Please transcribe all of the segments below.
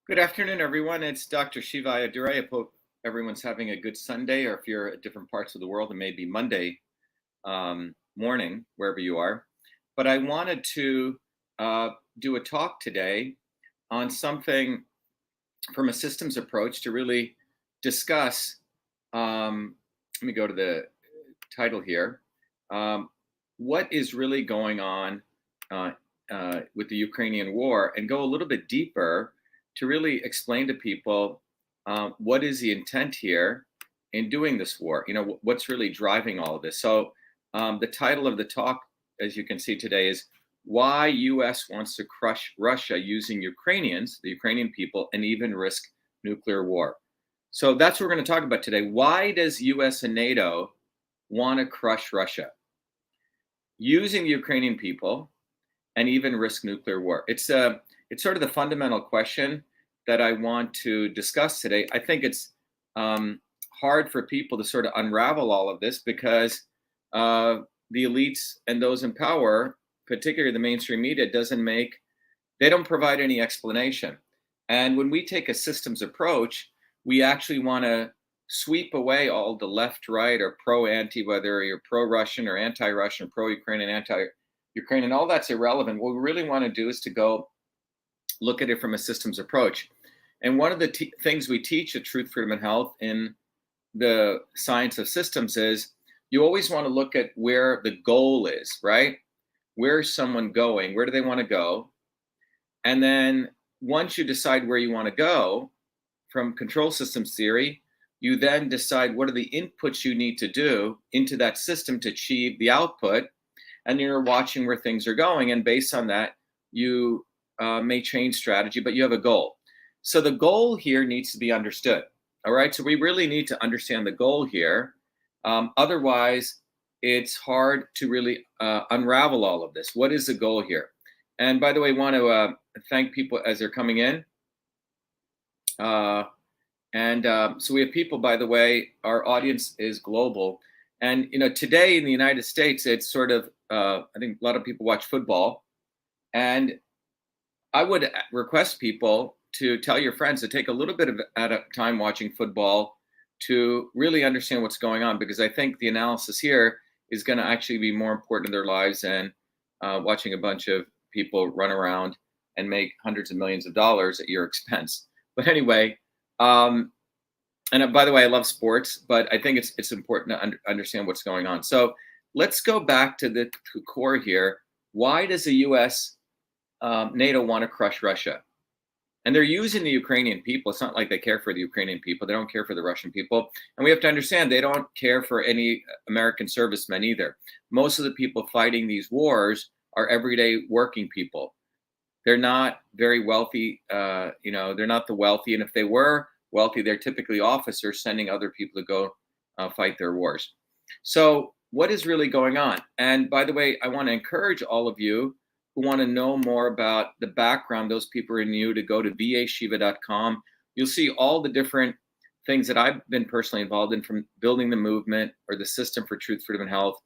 Good afternoon, everyone. It's Dr. Shiva. I hope everyone's having a good Sunday, or if you're at different parts of the world, it may be Monday morning, wherever you are. But I wanted to do a talk today on something from a systems approach to really discuss. Let me go to the title here. What is really going on with the Ukrainian war, and go a little bit deeper to really explain to people what is the intent here in doing this war. What's really driving all of this. So the title of the talk, as you can see today, is Why US Wants to Crush Russia Using Ukrainians, the Ukrainian people, and Even Risk Nuclear War. So that's what we're going to talk about today. Why does US and NATO want to crush Russia using the Ukrainian people and even risk nuclear war? It's sort of the fundamental question that I want to discuss today. I think it's hard for people to sort of unravel all of this because the elites and those in power, particularly the mainstream media, they don't provide any explanation. And when we take a systems approach, we actually want to sweep away all the left, right, or pro-anti, whether you're pro-Russian or anti-Russian, pro-Ukrainian, anti-Ukrainian, all that's irrelevant. What we really want to do is to go look at it from a systems approach. And one of the things we teach at Truth, Freedom, and Health in the science of systems is you always want to look at where the goal is, right? Where is someone going? Where do they want to go? And then once you decide where you want to go from control systems theory, you then decide what are the inputs you need to do into that system to achieve the output. And you're watching where things are going. And based on that, you may change strategy, but you have a goal. So the goal here needs to be understood. All right. So we really need to understand the goal here. Otherwise, it's hard to really unravel all of this. What is the goal here? And by the way, I want to thank people as they're coming in. So we have people, by the way, our audience is global. And, today in the United States, it's sort of, I think a lot of people watch football. And I would request people to tell your friends to take a little bit of time watching football to really understand what's going on, because I think the analysis here is going to actually be more important in their lives than watching a bunch of people run around and make hundreds of millions of dollars at your expense. But anyway, and by the way, I love sports, but I think it's important to understand what's going on. So let's go back to the core here. Why does the US, NATO want to crush Russia? And they're using the Ukrainian people. It's not like they care for the Ukrainian people. They don't care for the Russian people. And we have to understand they don't care for any American servicemen either. Most of the people fighting these wars are everyday working people. They're not very wealthy. They're not the wealthy. And if they were wealthy, they're typically officers sending other people to go fight their wars. So what is really going on? And by the way, I want to encourage all of you who want to know more about the background, those people are new, to go to vashiva.com. You'll see all the different things that I've been personally involved in, from building the movement or the system for truth, freedom, and health,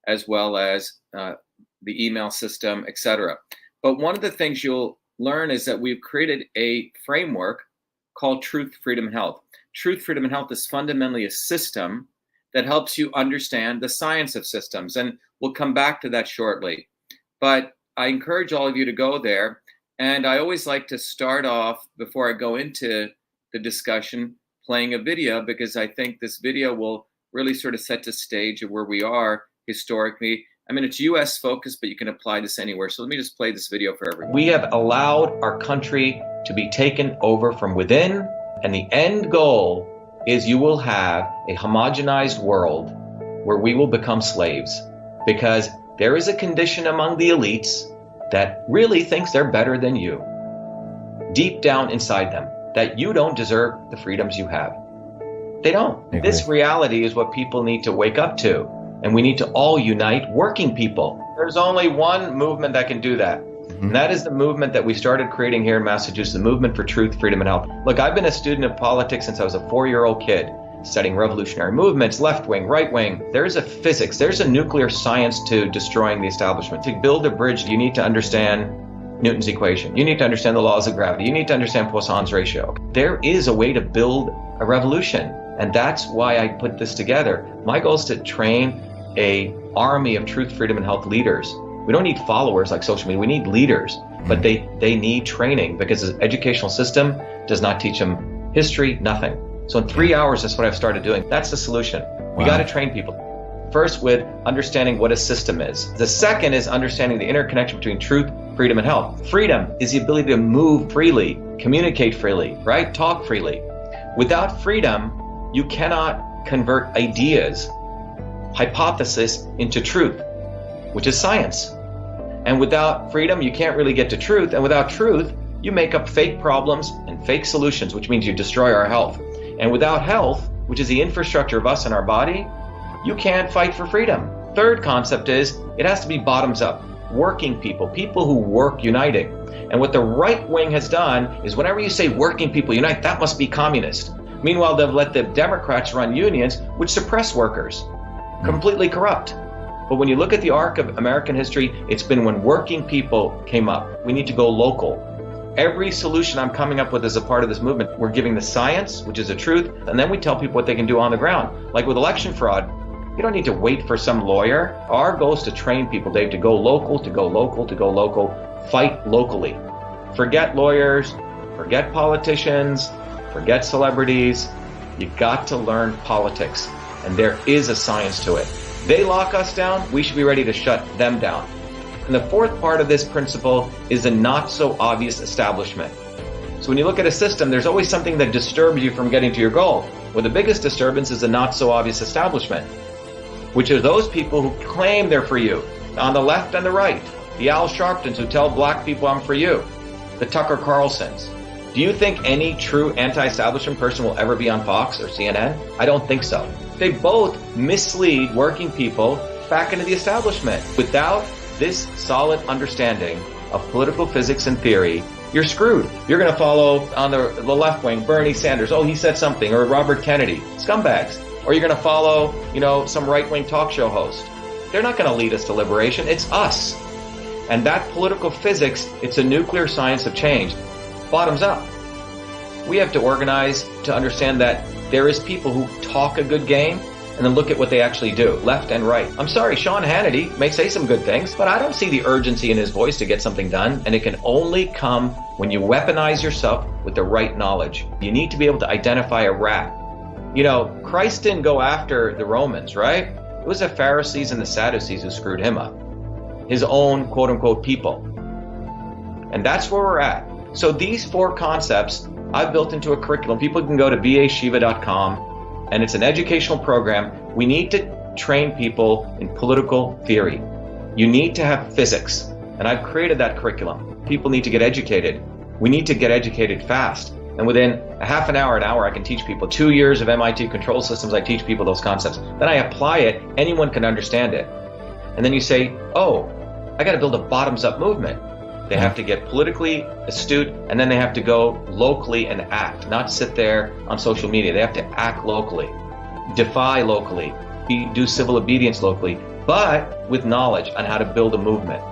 as well as the email system, etc. But one of the things you'll learn is that we've created a framework called Truth, Freedom, and Health. Truth, Freedom, and Health is fundamentally a system that helps you understand the science of systems. And we'll come back to that shortly. But I encourage all of you to go there. And I always like to start off, before I go into the discussion, playing a video, because I think this video will really sort of set the stage of where we are historically. I mean, it's US focused, but you can apply this anywhere. So let me just play this video for everyone. We have allowed our country to be taken over from within, and the end goal is you will have a homogenized world where we will become slaves, because there is a condition among the elites that really thinks they're better than you, deep down inside them, that you don't deserve the freedoms you have. They don't. This reality is what people need to wake up to, and we need to all unite, working people. There's only one movement that can do that, and that is the movement that we started creating here in Massachusetts, the movement for truth, freedom, and health. Look, I've been a student of politics since I was a 4-year-old kid, studying revolutionary movements, left wing, right wing. There's a physics, there's a nuclear science to destroying the establishment. To build a bridge, you need to understand Newton's equation. You need to understand the laws of gravity. You need to understand Poisson's ratio. There is a way to build a revolution. And that's why I put this together. My goal is to train a army of truth, freedom, and health leaders. We don't need followers like social media. We need leaders, but they need training, because the educational system does not teach them history, nothing. So in 3 hours, that's what I've started doing. That's the solution. We got to train people. First, with understanding what a system is. The second is understanding the interconnection between truth, freedom, and health. Freedom is the ability to move freely, communicate freely, right? Talk freely. Without freedom, you cannot convert ideas, hypothesis into truth, which is science. And without freedom, you can't really get to truth. And without truth, you make up fake problems and fake solutions, which means you destroy our health. And without health, which is the infrastructure of us and our body, you can't fight for freedom. Third concept is it has to be bottoms up. Working people, people who work uniting. And what the right wing has done is whenever you say working people unite, that must be communist. Meanwhile, they've let the Democrats run unions, which suppress workers. Completely corrupt. But when you look at the arc of American history, it's been when working people came up. We need to go local. Every solution I'm coming up with as a part of this movement, we're giving the science, which is the truth, and then we tell people what they can do on the ground. Like with election fraud, you don't need to wait for some lawyer. Our goal is to train people, Dave, to go local, to go local, to go local, fight locally. Forget lawyers, forget politicians, forget celebrities. You've got to learn politics, and there is a science to it. They lock us down, we should be ready to shut them down. And the fourth part of this principle is the not so obvious establishment. So when you look at a system, there's always something that disturbs you from getting to your goal. Well, the biggest disturbance is the not so obvious establishment, which are those people who claim they're for you, on the left and the right. The Al Sharptons who tell black people I'm for you. The Tucker Carlsons. Do you think any true anti-establishment person will ever be on Fox or CNN? I don't think so. They both mislead working people back into the establishment. Without this solid understanding of political physics and theory, you're screwed. You're going to follow on the left wing, Bernie Sanders. Oh, he said something. Or Robert Kennedy. Scumbags. Or you're going to follow, some right-wing talk show host. They're not going to lead us to liberation. It's us. And that political physics, it's a nuclear science of change. Bottoms up. We have to organize to understand that there is people who talk a good game and then look at what they actually do, left and right. I'm sorry, Sean Hannity may say some good things, but I don't see the urgency in his voice to get something done, and it can only come when you weaponize yourself with the right knowledge. You need to be able to identify a rat. Christ didn't go after the Romans, right? It was the Pharisees and the Sadducees who screwed him up. His own quote-unquote people. And that's where we're at. So these four concepts I've built into a curriculum. People can go to vashiva.com, and it's an educational program. We need to train people in political theory. You need to have physics, and I've created that curriculum. People need to get educated. We need to get educated fast. And within a half an hour, I can teach people. 2 years of MIT control systems, I teach people those concepts. Then I apply it, anyone can understand it. And then you say, oh, I got to build a bottoms-up movement. They have to get politically astute, and then they have to go locally and act, not sit there on social media. They have to act locally, defy locally, do civil obedience locally, but with knowledge on how to build a movement.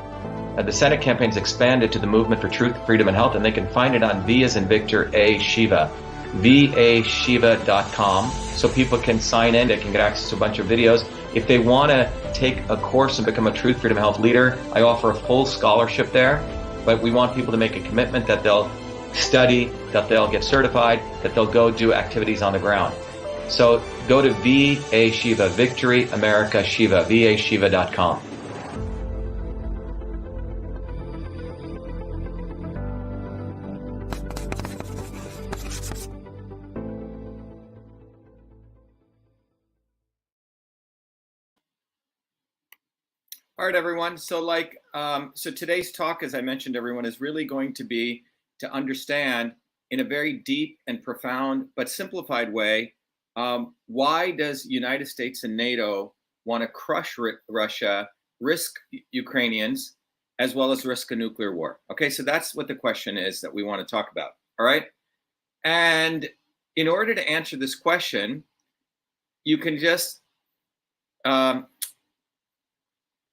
And the Senate campaign's expanded to the Movement for Truth, Freedom, and Health, and they can find it on V as in Victor, A, Shiva, vashiva.com, so people can sign in. They can get access to a bunch of videos. If they want to take a course and become a Truth, Freedom, and Health leader, I offer a full scholarship there. But we want people to make a commitment that they'll study, that they'll get certified, that they'll go do activities on the ground. So go to VA Shiva, Victory America Shiva, vashiva.com. All right, everyone. So today's talk, as I mentioned, everyone, is really going to be to understand in a very deep and profound but simplified way, why does United States and NATO want to crush Russia, risk Ukrainians, as well as risk a nuclear war? Okay, so that's what the question is that we want to talk about. All right. And in order to answer this question, you can just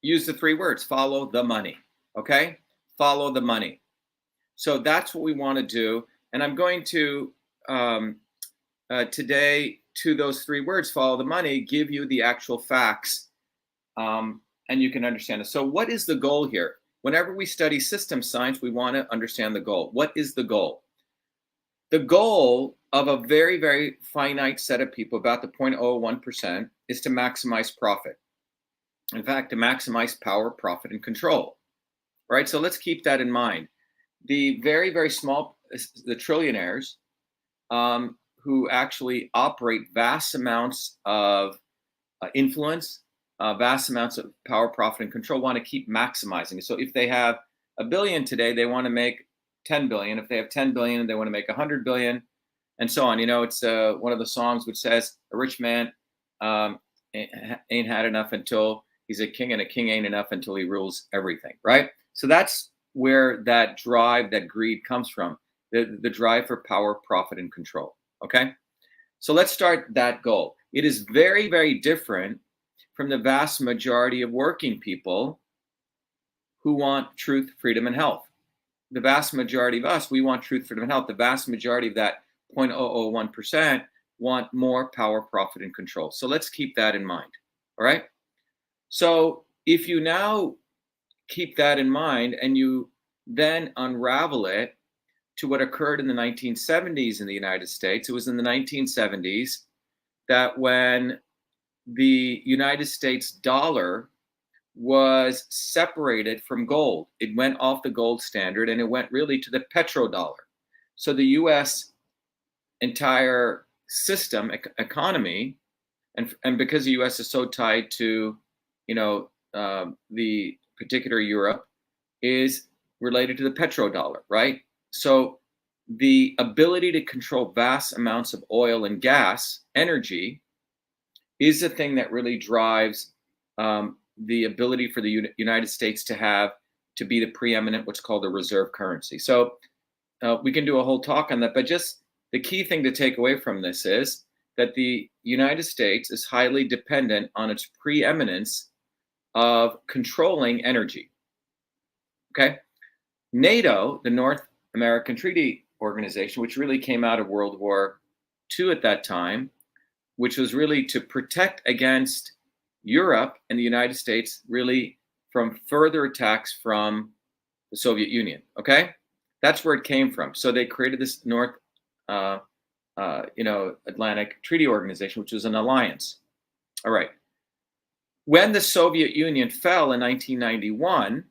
use the three words, follow the money, okay? Follow the money. So that's what we want to do. And I'm going to today, to those three words, follow the money, give you the actual facts, and you can understand it. So what is the goal here? Whenever we study system science, we want to understand the goal. What is the goal? The goal of a very, very finite set of people, about the 0.01%, is to maximize profit. In fact, to maximize power, profit, and control. Right? So let's keep that in mind. The very, very small, the trillionaires, who actually operate vast amounts of influence, vast amounts of power, profit, and control, want to keep maximizing it. So if they have $1 billion today, they want to make 10 billion. If they have 10 billion, they want to make 100 billion, and so on. You know, it's one of the songs which says a rich man ain't had enough until he's a king, and a king ain't enough until he rules everything, right? So that's where that drive, that greed comes from, the drive for power, profit, and control, okay? So let's start that goal. It is very, very different from the vast majority of working people who want truth, freedom, and health. The vast majority of us, we want truth, freedom, and health. The vast majority of that 0.001% want more power, profit, and control. So let's keep that in mind, all right? So if you now keep that in mind and you then unravel it to what occurred in the 1970s in the United States, it was in the 1970s that when the United States dollar was separated from gold. It went off the gold standard and it went really to the petrodollar. So the US entire system, economy, and because the US is so tied to, you know, the particular Europe, is related to the petrodollar, right? So the ability to control vast amounts of oil and gas, energy, is the thing that really drives the ability for the United States to be the preeminent, what's called a reserve currency. So we can do a whole talk on that, but just the key thing to take away from this is that the United States is highly dependent on its preeminence of controlling energy. Okay? NATO, the North American Treaty Organization, which really came out of World War II at that time, which was really to protect against Europe and the United States really from further attacks from the Soviet Union, okay? That's where it came from. So they created this North Atlantic Treaty Organization, which was an alliance. All right. When the Soviet Union fell in 1991,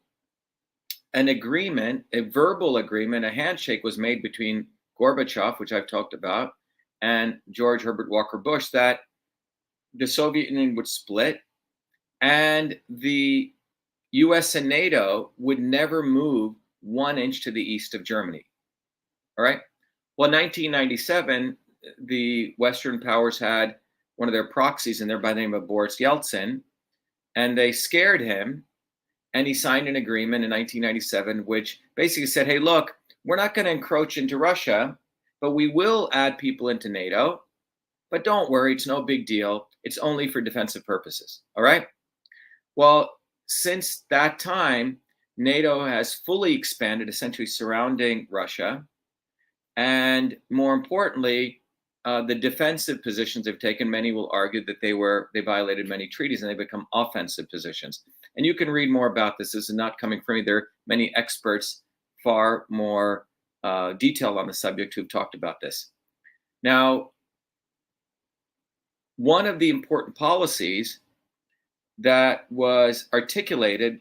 an agreement, a verbal agreement, a handshake was made between Gorbachev, which I've talked about, and George Herbert Walker Bush, that the Soviet Union would split and the US and NATO would never move 1 inch to the east of Germany. All right. Well, in 1997, the Western powers had one of their proxies in there by the name of Boris Yeltsin, and they scared him, and he signed an agreement in 1997, which basically said, hey, look, we're not going to encroach into Russia, but we will add people into NATO. But don't worry, it's no big deal. It's only for defensive purposes. All right. Well, since that time, NATO has fully expanded, essentially surrounding Russia. And more importantly, the defensive positions they've taken, many will argue that they violated many treaties and they become offensive positions. And you can read more about this. This is not coming from me. There are many experts far more detailed on the subject who've talked about this. Now, one of the important policies that was articulated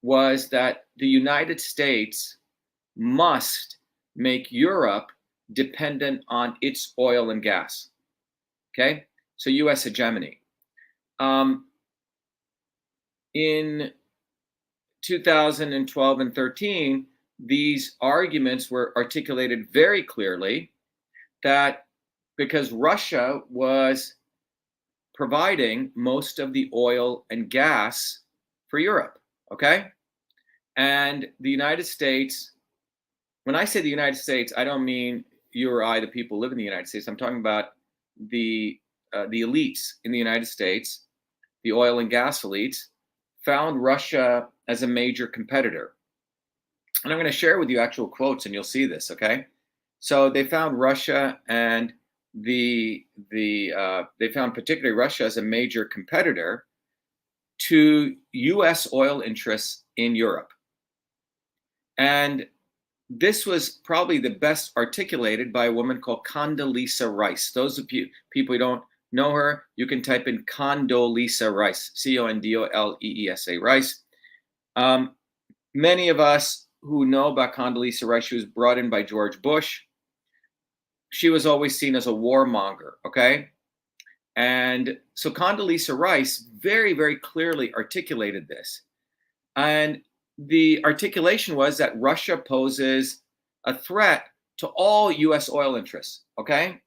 was that the United States must make Europe dependent on its oil and gas. Okay, so U.S. hegemony. In 2012 and 13, these arguments were articulated very clearly that because Russia was providing most of the oil and gas for Europe, okay? And the United States, when I say the United States, I don't mean you or I, the people who live in the United States. I'm talking about the elites in the United States, the oil and gas elites, found Russia as a major competitor. And I'm going to share with you actual quotes, and you'll see this. Okay, so they found Russia and they found particularly Russia as a major competitor to U.S. oil interests in Europe, and this was probably the best articulated by a woman called Condoleezza Rice. Those of you people who don't know her, you can type in Condoleezza Rice, Condoleessa Rice. Many of us who know about Condoleezza Rice, she was brought in by George Bush. She was always seen as a warmonger, okay? And so Condoleezza Rice very, very clearly articulated this. And the articulation was that Russia poses a threat to all US oil interests, okay?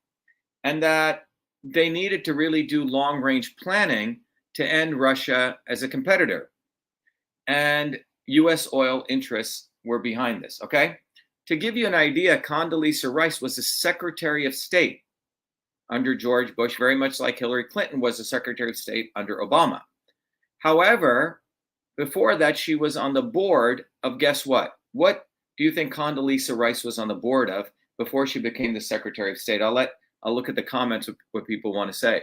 And that they needed to really do long range planning to end Russia as a competitor. And US oil interests were behind this, okay? To give you an idea, Condoleezza Rice was the Secretary of State under George Bush, very much like Hillary Clinton was the Secretary of State under Obama. However, before that, she was on the board of, guess what? What do you think Condoleezza Rice was on the board of before she became the Secretary of State? I'll look at the comments of what people want to say.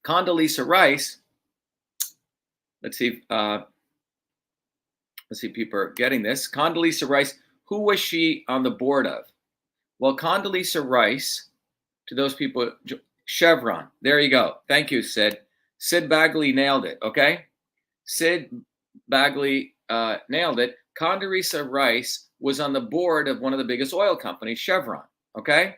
Condoleezza Rice, let's see if people are getting this. Condoleezza Rice, who was she on the board of? Well, Condoleezza Rice, to those people, Chevron. There you go. Thank you, Sid. Sid Bagley nailed it, okay? Sid Bagley nailed it. Condoleezza Rice was on the board of one of the biggest oil companies, Chevron, okay?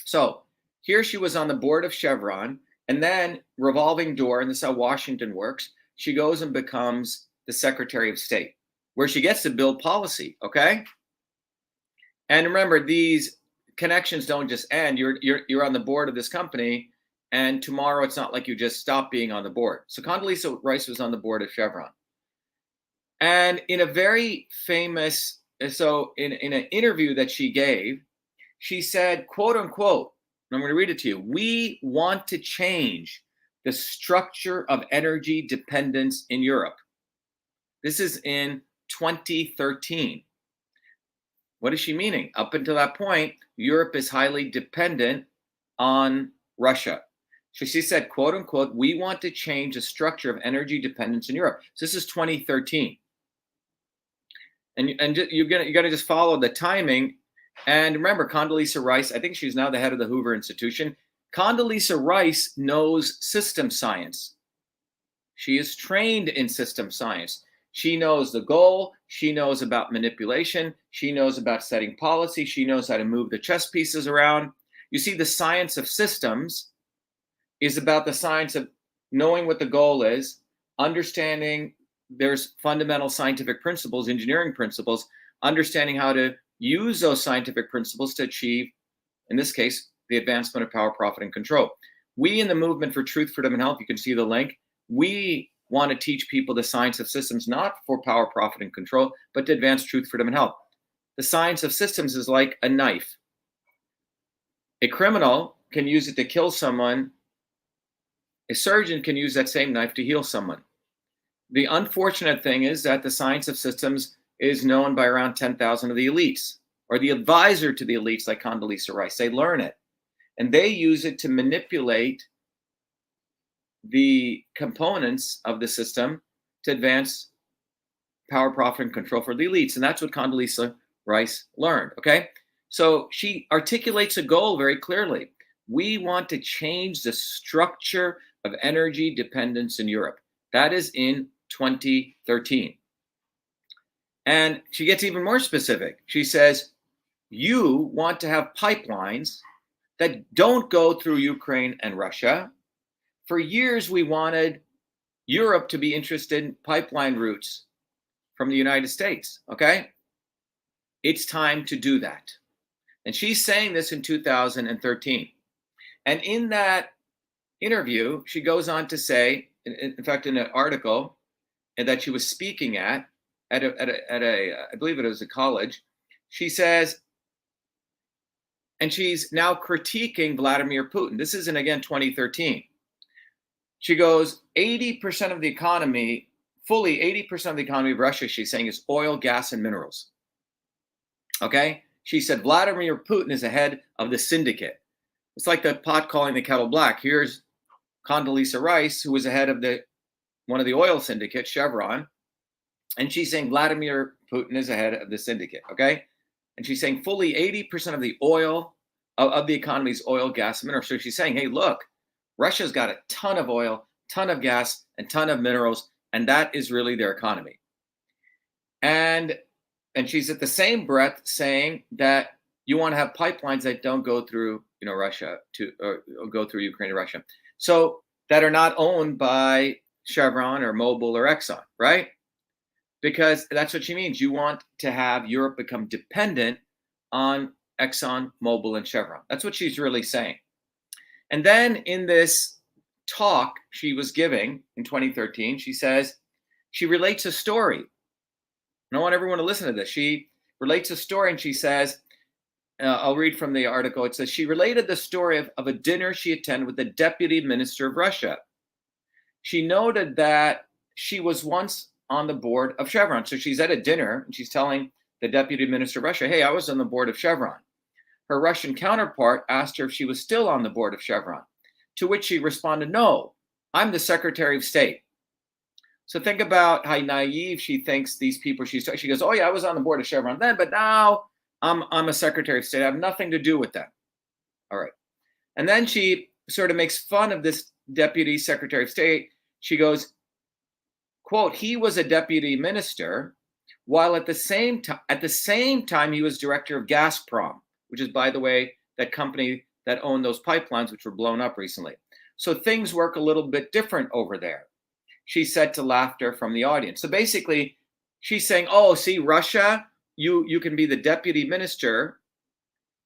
So here she was on the board of Chevron, and then revolving door, and this is how Washington works, she goes and becomes the Secretary of State, where she gets to build policy, okay? And remember, these connections don't just end. You're on the board of this company, and tomorrow it's not like you just stop being on the board. So Condoleezza Rice was on the board of Chevron. And in a very famous, so in an interview that she gave, she said, quote unquote, and I'm going to read it to you, "We want to change the structure of energy dependence in Europe." This is in 2013. What is she meaning? Up until that point, Europe is highly dependent on Russia. So she said, quote unquote, "We want to change the structure of energy dependence in Europe." So this is 2013. And you got to just follow the timing. And remember, Condoleezza Rice, I think she's now the head of the Hoover Institution. Condoleezza Rice knows system science. She is trained in system science. She knows the goal. She knows about manipulation. She knows about setting policy. She knows how to move the chess pieces around. You see, the science of systems is about the science of knowing what the goal is, understanding there's fundamental scientific principles, engineering principles, understanding how to use those scientific principles to achieve, in this case, the advancement of power, profit, and control. We in the Movement for Truth, Freedom, and Health, you can see the link, we want to teach people the science of systems, not for power, profit, and control, but to advance truth, freedom, and health. The science of systems is like a knife. A criminal can use it to kill someone. A surgeon can use that same knife to heal someone. The unfortunate thing is that the science of systems is known by around 10,000 of the elites, or the advisor to the elites like Condoleezza Rice. They learn it, and they use it to manipulate the components of the system to advance power, profit, and control for the elites. And that's what Condoleezza Rice learned, okay? So she articulates a goal very clearly. We want to change the structure of energy dependence in Europe. That is in 2013. And she gets even more specific. She says, you want to have pipelines that don't go through Ukraine and Russia. For years, we wanted Europe to be interested in pipeline routes from the United States, okay? It's time to do that. And she's saying this in 2013. And in that interview, she goes on to say, in fact, in an article that she was speaking at I believe it was a college, she says, and she's now critiquing Vladimir Putin. This is in, again, 2013. She goes, 80% of the economy fully 80% of the economy of Russia, she's saying, is oil, gas, and minerals. Okay? She said Vladimir Putin is the head of the syndicate. It's like the pot calling the kettle black. Here's Condoleezza Rice, who was the head of one of the oil syndicates, Chevron, and she's saying Vladimir Putin is the head of the syndicate, okay? And she's saying fully 80% of the oil, of the economy's oil, gas, and minerals. So she's saying, hey, look, Russia's got a ton of oil, ton of gas, and ton of minerals, and that is really their economy. And she's at the same breath saying that you want to have pipelines that don't go through, Russia or go through Ukraine and Russia. So that are not owned by Chevron or Mobil or Exxon, right? Because that's what she means. You want to have Europe become dependent on Exxon, Mobil, and Chevron. That's what she's really saying. And then in this talk she was giving in 2013, she says, she relates a story. And I want everyone to listen to this. She relates a story and she says, I'll read from the article. It says, she related the story of a dinner she attended with the deputy minister of Russia. She noted that she was once on the board of Chevron. So she's at a dinner and she's telling the deputy minister of Russia, hey, I was on the board of Chevron. Her Russian counterpart asked her if she was still on the board of Chevron, to which she responded, no, I'm the Secretary of State. So think about how naive she thinks these people she goes, oh yeah, I was on the board of Chevron then, but now I'm a Secretary of State. I have nothing to do with that. All right. And then she sort of makes fun of this deputy Secretary of State. She goes, quote, he was a deputy minister while at the same time he was director of Gazprom, which is, by the way, that company that owned those pipelines which were blown up recently. So things work a little bit different over there, she said to laughter from the audience. So basically, she's saying, oh, see, Russia, you can be the deputy minister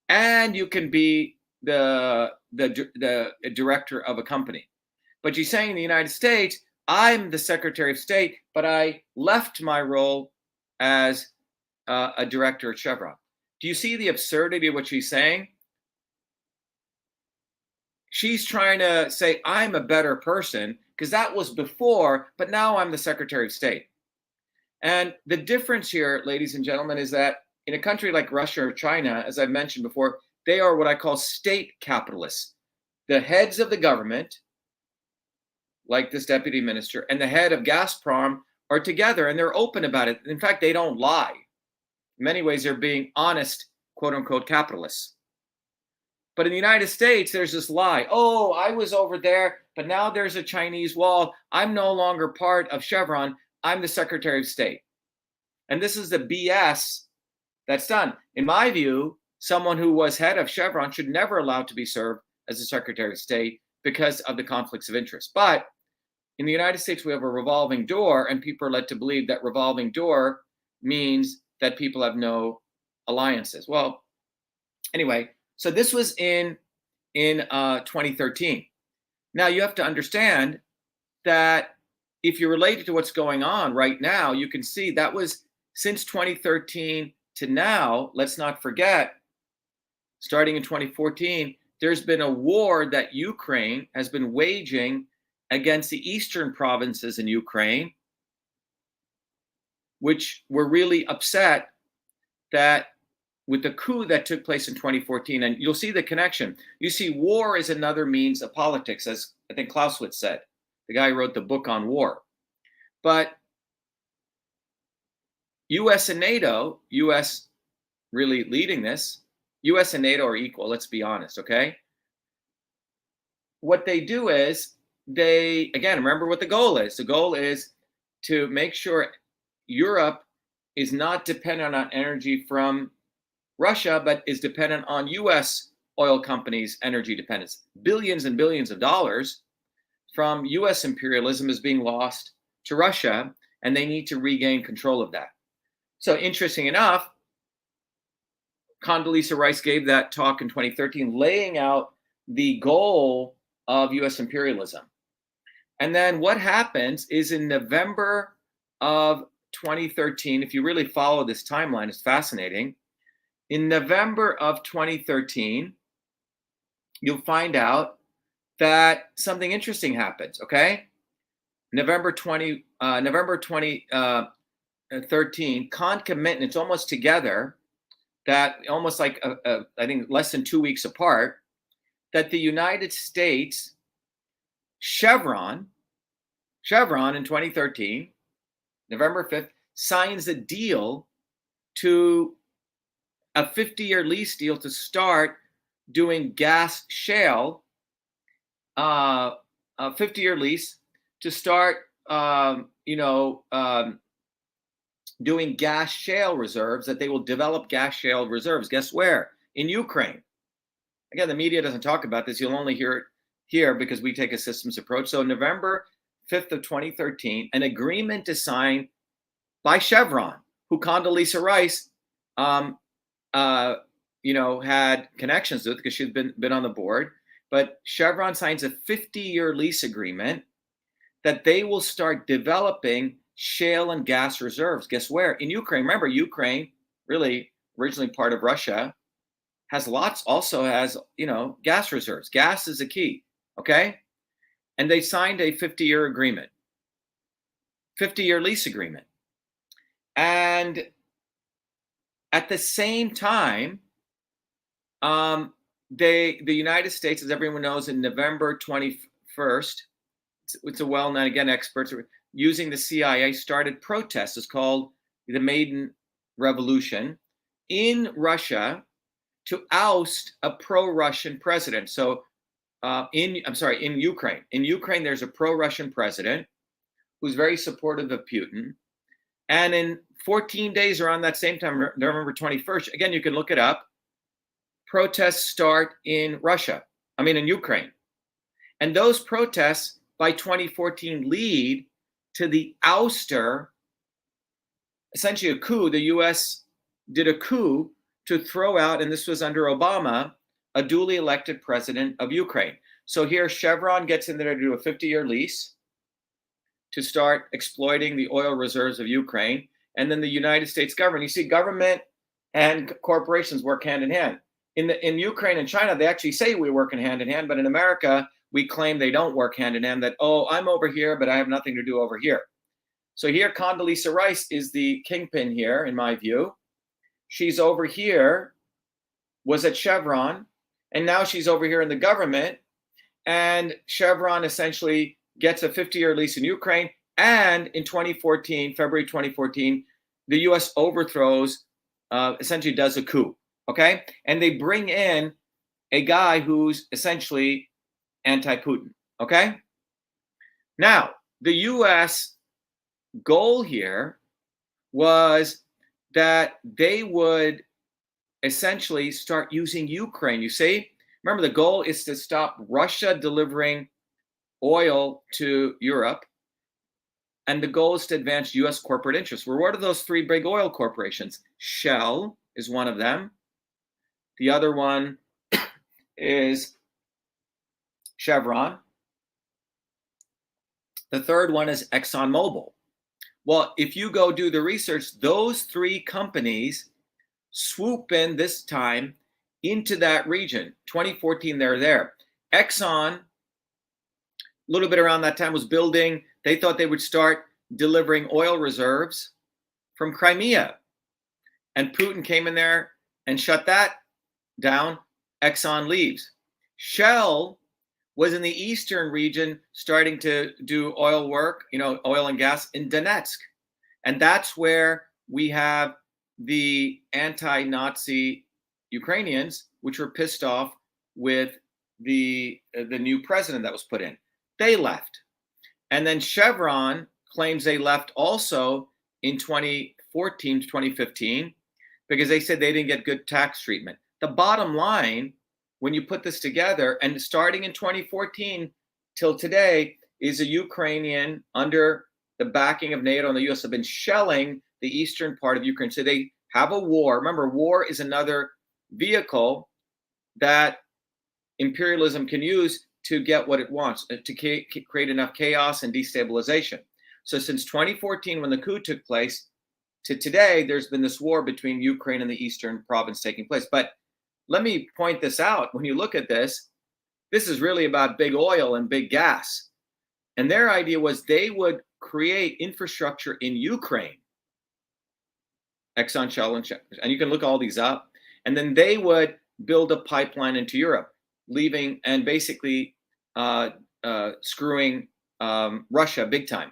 and you can be the director of a company. But she's saying in the United States, I'm the Secretary of State, but I left my role as a director at Chevron. Do you see the absurdity of what she's saying? She's trying to say, I'm a better person because that was before, but now I'm the Secretary of State. And the difference here, ladies and gentlemen, is that in a country like Russia or China, as I've mentioned before, they are what I call state capitalists. The heads of the government, like this deputy minister, and the head of Gazprom are together and they're open about it. In fact, they don't lie. In many ways, they're being honest, quote unquote, capitalists. But in the United States, there's this lie. Oh, I was over there, but now there's a Chinese wall. I'm no longer part of Chevron. I'm the Secretary of State. And this is the BS that's done. In my view, someone who was head of Chevron should never allow to be served as the Secretary of State because of the conflicts of interest. But in the United States, we have a revolving door, and people are led to believe that revolving door means that people have no alliances. Well, anyway, so this was in 2013. Now you have to understand that if you relate it to what's going on right now, you can see that was since 2013 to now. Let's not forget, starting in 2014, there's been a war that Ukraine has been waging against the eastern provinces in Ukraine, which were really upset that with the coup that took place in 2014, and you'll see the connection. You see, war is another means of politics, as I think Clausewitz said, the guy who wrote the book on war. But US and NATO, US really leading this, US and NATO are equal, let's be honest, okay? What they do is they, again, remember what the goal is. The goal is to make sure Europe is not dependent on energy from Russia, but is dependent on US oil companies' energy dependence. Billions and billions of dollars from US imperialism is being lost to Russia, and they need to regain control of that. So interesting enough, Condoleezza Rice gave that talk in 2013, laying out the goal of US imperialism. And then what happens is in November of 2013, if you really follow this timeline, it's fascinating. In November of 2013, you'll find out that something interesting happens, okay? November November 2013, concomitant, it's almost together, that almost like, I think less than 2 weeks apart, that the United States, Chevron in 2013, November 5th, signs a deal to a 50-year lease deal to start doing gas shale, a 50-year lease to start, doing gas shale reserves, that they will develop gas shale reserves. Guess where? In Ukraine. Again, the media doesn't talk about this. You'll only hear it here because we take a systems approach. So November 5th of 2013, an agreement is signed by Chevron, who Condoleezza Rice, had connections with because she'd been on the board. But Chevron signs a 50-year lease agreement that they will start developing shale and gas reserves. Guess where? In Ukraine. Remember, Ukraine, really originally part of Russia, also has gas reserves. Gas is a key, okay? And they signed a 50-year agreement, 50-year lease agreement. And at the same time, the United States, as everyone knows, in November 21st, it's a well-known, again, experts are using the CIA, started protests. It's called the Maidan Revolution in Russia to oust a pro-Russian president. So in Ukraine. In Ukraine, there's a pro-Russian president who's very supportive of Putin. And in 14 days around that same time, November 21st, again, you can look it up, protests start in Ukraine. And those protests by 2014 lead to the ouster, essentially a coup. The US did a coup to throw out, and this was under Obama, a duly elected president of Ukraine. So here Chevron gets in there to do a 50-year lease to start exploiting the oil reserves of Ukraine. And then the United States government, you see government and corporations work hand in hand. In Ukraine and China, they actually say we work in hand in hand, but in America, we claim they don't work hand in hand, that, oh, I'm over here, but I have nothing to do over here. So here, Condoleezza Rice is the kingpin here, in my view. She's over here, was at Chevron, and now she's over here in the government. And Chevron essentially gets a 50-year lease in Ukraine. And in February 2014, the US overthrows, essentially does a coup, okay? And they bring in a guy who's essentially anti-Putin, okay? Now, the US goal here was that they would essentially start using Ukraine. You see, remember the goal is to stop Russia delivering oil to Europe, and the goal is to advance US corporate interests. Well, what are those three big oil corporations? Shell is one of them. The other one is Chevron. The third one is ExxonMobil. Well, if you go do the research, those three companies swoop in this time into that region. 2014, they're there. Exxon, a little bit around that time, was building, they thought they would start delivering oil reserves from Crimea. And Putin came in there and shut that down. Exxon leaves. Shell was in the eastern region starting to do oil work, oil and gas in Donetsk. And that's where we have the anti-Nazi Ukrainians, which were pissed off with the new president that was put in. They left. And then Chevron claims they left also in 2014 to 2015 because they said they didn't get good tax treatment. The bottom line, when you put this together, and starting in 2014 till today, is a Ukrainian under the backing of NATO and the US have been shelling the eastern part of Ukraine. So they have a war. Remember, war is another vehicle that imperialism can use to get what it wants, to create enough chaos and destabilization. So since 2014, when the coup took place, to today, there's been this war between Ukraine and the eastern province taking place. But let me point this out. When you look at this, this is really about big oil and big gas. And their idea was they would create infrastructure in Ukraine. Exxon, Shell, and you can look all these up. And then they would build a pipeline into Europe, leaving and basically screwing Russia big time.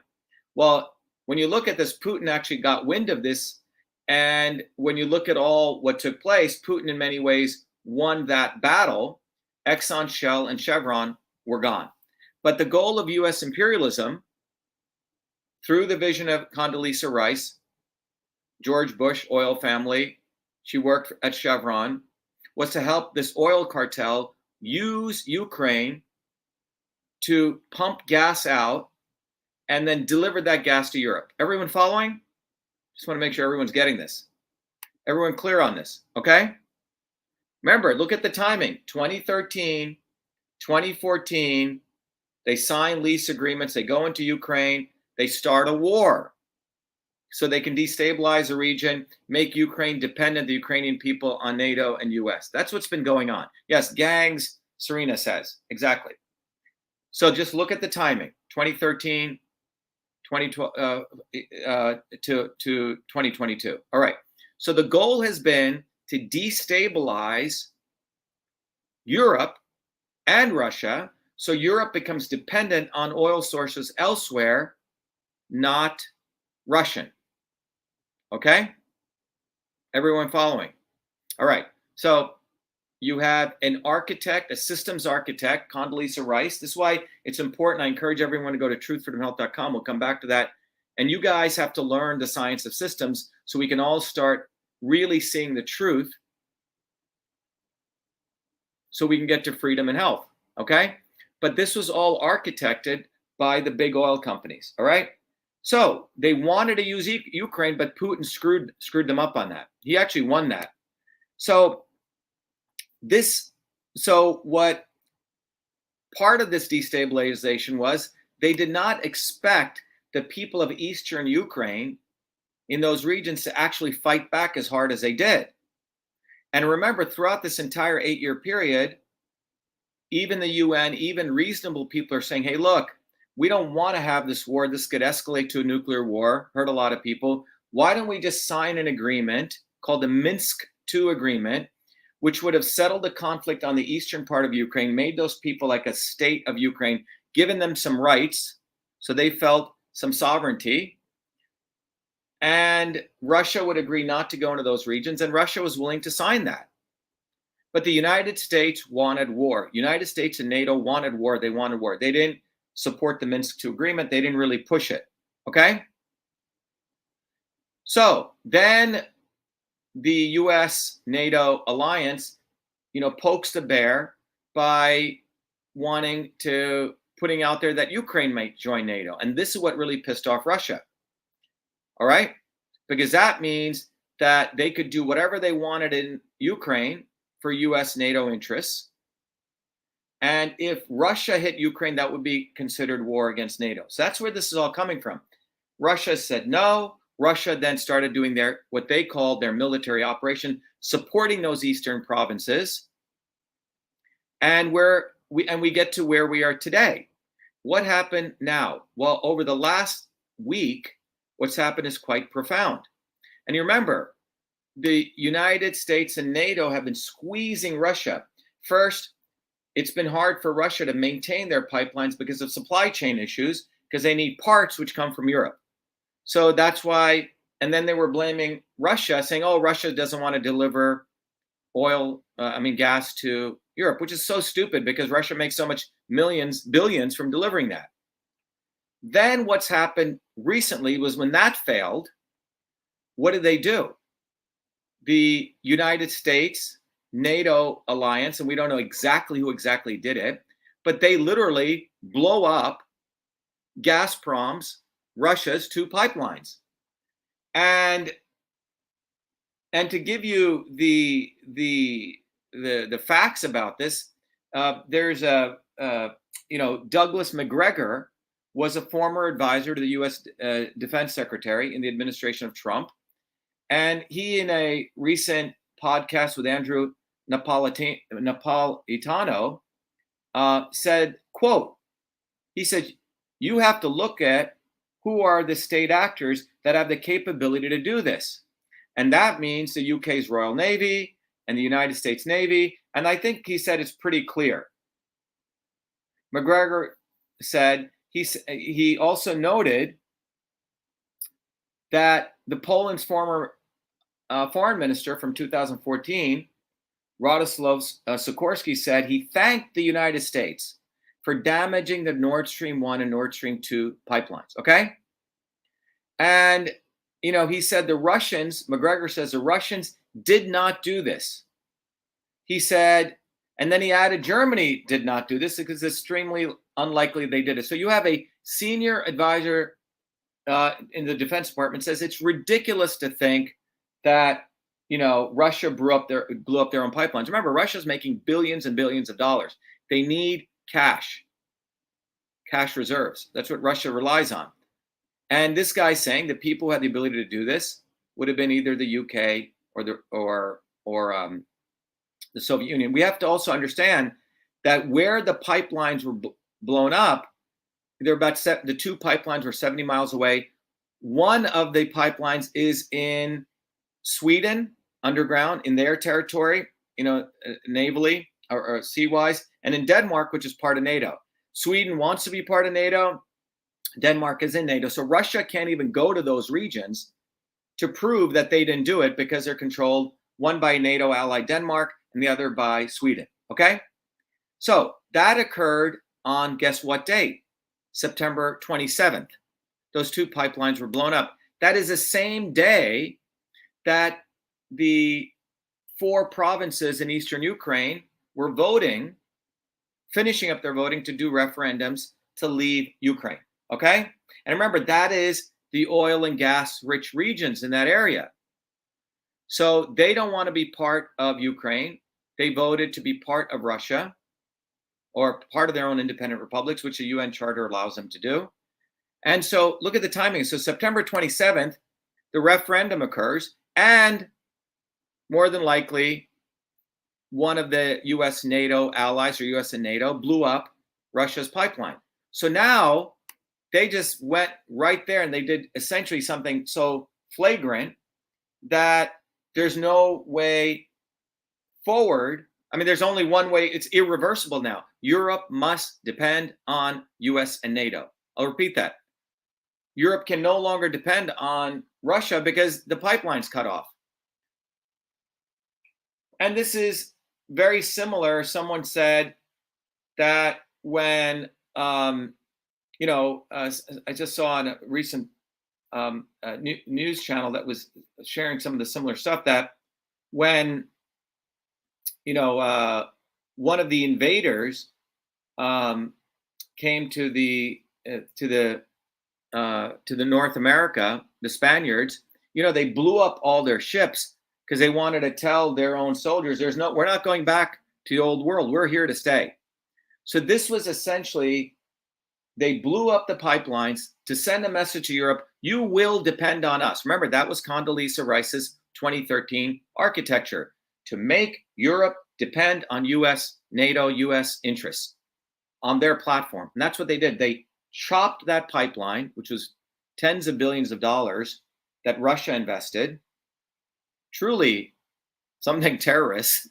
Well, when you look at this, Putin actually got wind of this. And when you look at all what took place, Putin in many ways won that battle. Exxon, Shell, and Chevron were gone. But the goal of US imperialism, through the vision of Condoleezza Rice, George Bush oil family, she worked at Chevron, was to help this oil cartel use Ukraine to pump gas out and then deliver that gas to Europe. Everyone following? Just want to make sure everyone's getting this. Everyone clear on this, okay? Remember, look at the timing. 2013, 2014, they sign lease agreements. They go into Ukraine. They start a war so they can destabilize the region, make Ukraine dependent, the Ukrainian people, on NATO and US. That's what's been going on. Yes, gangs, Serena says. Exactly. So just look at the timing. 2013, 2012 to 2022. All right. So the goal has been to destabilize Europe and Russia, so Europe becomes dependent on oil sources elsewhere, not Russian. Okay? Everyone following? All right. So you have an architect, a systems architect, Condoleezza Rice. This is why it's important. I encourage everyone to go to truthfreedomhealth.com. We'll come back to that. And you guys have to learn the science of systems so we can all start really seeing the truth so we can get to freedom and health. Okay? But this was all architected by the big oil companies. All right? So they wanted to use Ukraine, but Putin screwed them up on that. He actually won that. So what part of this destabilization was, they did not expect the people of Eastern Ukraine in those regions to actually fight back as hard as they did. And remember, throughout this entire 8-year period, even the UN, even reasonable people are saying, hey, look, we don't want to have this war. This could escalate to a nuclear war, hurt a lot of people. Why don't we just sign an agreement called the Minsk II agreement, which would have settled the conflict on the eastern part of Ukraine, made those people like a state of Ukraine, given them some rights, so they felt some sovereignty. And Russia would agree not to go into those regions, and Russia was willing to sign that. But the United States wanted war. United States and NATO wanted war. They wanted war. They didn't support the Minsk II agreement. They didn't really push it. Okay? So then the US-NATO alliance, pokes the bear by putting out there that Ukraine might join NATO. And this is what really pissed off Russia. All right? Because that means that they could do whatever they wanted in Ukraine for US-NATO interests. And if Russia hit Ukraine, that would be considered war against NATO. So that's where this is all coming from. Russia said no. Russia then started doing what they called their military operation, supporting those eastern provinces. And we get to where we are today. What happened now? Well, over the last week, what's happened is quite profound. And you remember, the United States and NATO have been squeezing Russia. First, it's been hard for Russia to maintain their pipelines because of supply chain issues, because they need parts which come from Europe. So that's why, and then they were blaming Russia, saying, oh, Russia doesn't want to deliver gas to Europe, which is so stupid because Russia makes so much billions from delivering that. Then what's happened recently was when that failed, what did they do? The United States NATO alliance, and we don't know exactly who exactly did it, but they literally blow up Gazprom's, Russia's 2 pipelines. And to give you the facts about this, there's Douglas McGregor was a former advisor to the U.S. Defense Secretary in the administration of Trump. And he, in a recent podcast with Andrew Napolitano, said, quote, he said, you have to look at who are the state actors that have the capability to do this. And that means the UK's Royal Navy and the United States Navy. And I think he said it's pretty clear. McGregor said, he also noted that the Poland's former foreign minister from 2014, Radoslaw Sikorski, said he thanked the United States for damaging the Nord Stream 1 and Nord Stream 2 pipelines, okay? And, you know, he said the Russians, McGregor says the Russians did not do this. He said, and then he added Germany did not do this because it's extremely unlikely they did it. So you have a senior advisor in the Defense Department says it's ridiculous to think that, you know, Russia blew up their own pipelines. Remember, Russia's making billions and billions of dollars. They need cash reserves. That's what Russia relies on. And this guy's saying that people who had the ability to do this would have been either the UK or the Soviet Union. We have to also understand that where the pipelines were blown up, they're about the two pipelines were 70 miles away. One of the pipelines is in Sweden, underground, in their territory, you know, navally or sea-wise, and in Denmark, which is part of NATO. Sweden wants to be part of NATO. Denmark is in NATO. So Russia can't even go to those regions to prove that they didn't do it because they're controlled, one by NATO ally Denmark and the other by Sweden, okay? So that occurred on, guess what date? September 27th. Those two pipelines were blown up. That is the same day that the 4 provinces in eastern Ukraine were voting, finishing up their voting to do referendums to leave Ukraine, okay? And remember, that is the oil and gas rich regions in that area. So they don't want to be part of Ukraine. They voted to be part of Russia or part of their own independent republics, which the UN Charter allows them to do. And so look at the timing. So September 27th, the referendum occurs, and more than likely, one of the US-NATO allies or US and NATO blew up Russia's pipeline. So now they just went right there and they did essentially something so flagrant that there's no way forward. I mean, there's only one way. It's irreversible now. Europe must depend on US and NATO. I'll repeat that. Europe can no longer depend on Russia because the pipeline's cut off. And this is very similar. Someone said that when, I just saw on a recent news channel that was sharing some of the similar stuff, that when, one of the invaders came to the North America, the Spaniards, they blew up all their ships because they wanted to tell their own soldiers, we're not going back to the old world. We're here to stay. So this was essentially, they blew up the pipelines to send a message to Europe, you will depend on us. Remember, that was Condoleezza Rice's 2013 architecture, to make Europe depend on US, NATO, US interests on their platform. And that's what they did. They chopped that pipeline, which was tens of billions of dollars that Russia invested, truly something terrorist.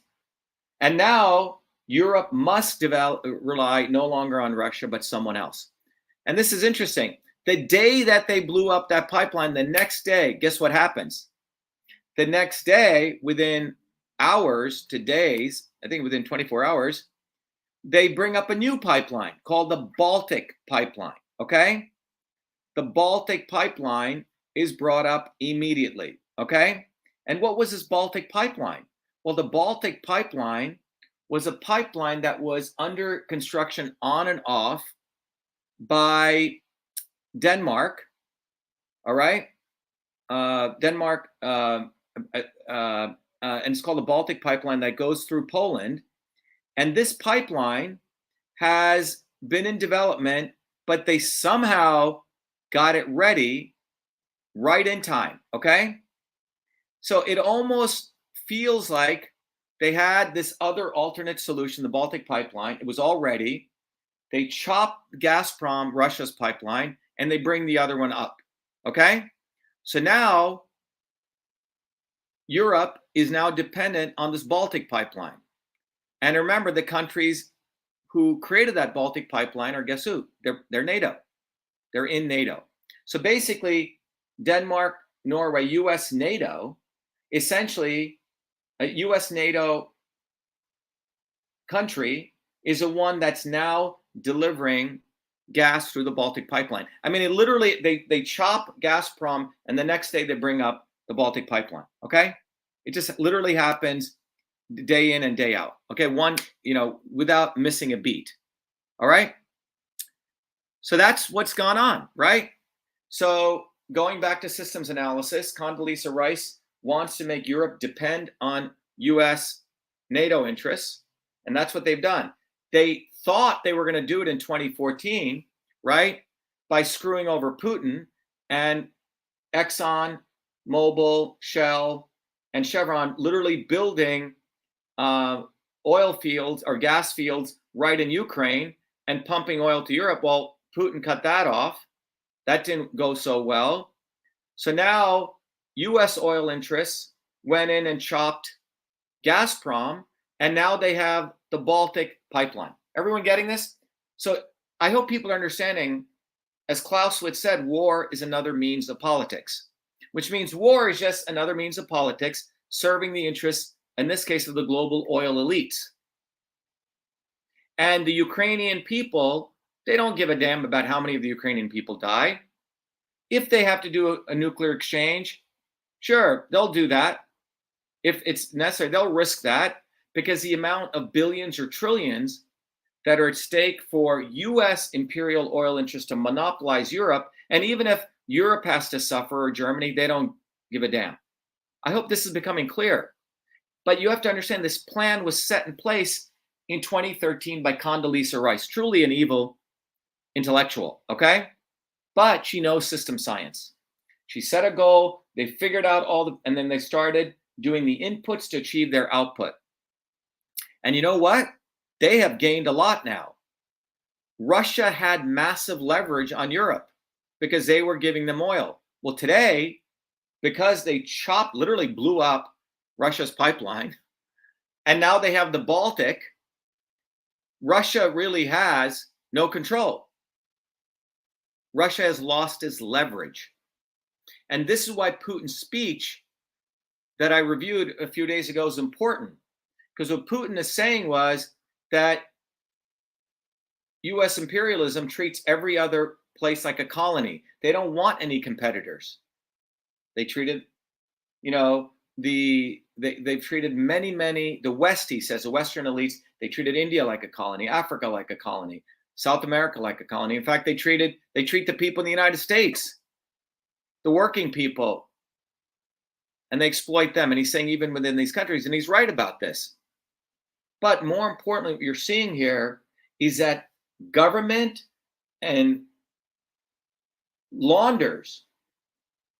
And now Europe must rely no longer on Russia, but someone else. And this is interesting. The day that they blew up that pipeline, the next day, guess what happens? The next day, within hours to days, I think within 24 hours, they bring up a new pipeline called the Baltic Pipeline, okay? The Baltic Pipeline is brought up immediately, okay? And what was this Baltic Pipeline? Well, the Baltic Pipeline was a pipeline that was under construction on and off by Denmark, all right? Denmark, and it's called the Baltic Pipeline that goes through Poland. And this pipeline has been in development, but they somehow got it ready right in time, okay? So it almost feels like they had this other alternate solution, the Baltic Pipeline. It was all ready. They chopped Gazprom, Russia's pipeline, and they bring the other one up. Okay? So now Europe is now dependent on this Baltic pipeline. And remember, the countries who created that Baltic pipeline are, guess who? They're NATO. They're in NATO. So basically, Denmark, Norway, US-NATO, essentially a US-NATO country is the one that's now delivering gas through the Baltic pipeline. I mean, it literally, they chop Gazprom and the next day they bring up the Baltic pipeline, okay? It just literally happens day in and day out, okay? One, without missing a beat, all right? So that's what's gone on, right? So going back to systems analysis, Condoleezza Rice wants to make Europe depend on US-NATO interests, and that's what they've done. They thought they were going to do it in 2014, right? By screwing over Putin, and Exxon, Mobil, Shell, and Chevron literally building oil fields or gas fields right in Ukraine and pumping oil to Europe. Well, Putin cut that off. That didn't go so well. So now US oil interests went in and chopped Gazprom, and now they have the Baltic pipeline. Everyone getting this? So I hope people are understanding, as Clausewitz said, war is another means of politics, which means war is just another means of politics serving the interests, in this case, of the global oil elites. And the Ukrainian people, they don't give a damn about how many of the Ukrainian people die. If they have to do a nuclear exchange, sure, they'll do that. If it's necessary, they'll risk that, because the amount of billions or trillions that are at stake for US imperial oil interests to monopolize Europe, and even if Europe has to suffer, or Germany, they don't give a damn. I hope this is becoming clear. But you have to understand, this plan was set in place in 2013 by Condoleezza Rice, truly an evil intellectual, okay? But she knows system science. She set a goal, they figured out and then they started doing the inputs to achieve their output. And you know what? They have gained a lot now. Russia had massive leverage on Europe because they were giving them oil. Well, today, because they literally blew up Russia's pipeline, and now they have the Baltic, Russia really has no control. Russia has lost its leverage. And this is why Putin's speech that I reviewed a few days ago is important. Because what Putin is saying was that US imperialism treats every other place like a colony. They don't want any competitors. They treated, they've treated many, the West, he says, the Western elites, they treated India like a colony, Africa like a colony, South America like a colony. In fact, they treat the people in the United States, the working people, and they exploit them. And he's saying even within these countries, and he's right about this. But more importantly, what you're seeing here is that government and launders,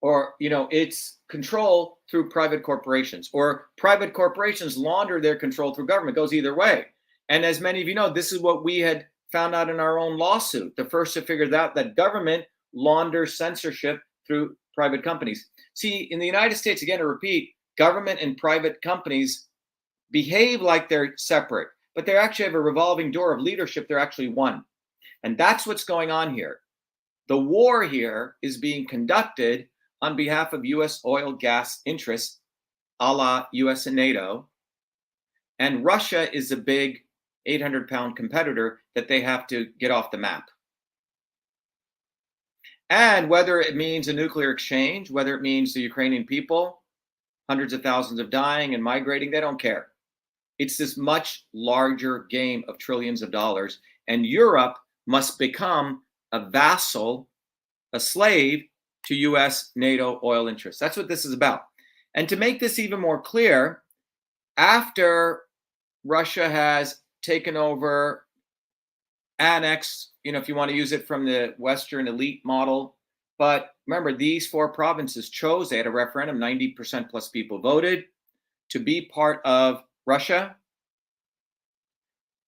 or its control through private corporations, or private corporations launder their control through government. It goes either way. And as many of you know, this is what we had found out in our own lawsuit, the first to figure out that government launders censorship through private companies. See, in the United States, again, to repeat, government and private companies behave like they're separate, but they actually have a revolving door of leadership. They're actually one. And that's what's going on here. The war here is being conducted on behalf of US oil gas interests, a la US and NATO. And Russia is a big 800-pound competitor that they have to get off the map. And whether it means a nuclear exchange, whether it means the Ukrainian people, hundreds of thousands of dying and migrating, they don't care. It's this much larger game of trillions of dollars. And Europe must become a vassal, a slave to US NATO oil interests. That's what this is about. And to make this even more clear, after Russia has taken over, annexed, if you want to use it from the Western elite model. But remember, these 4 provinces chose, they had a referendum, 90% plus people voted to be part of Russia.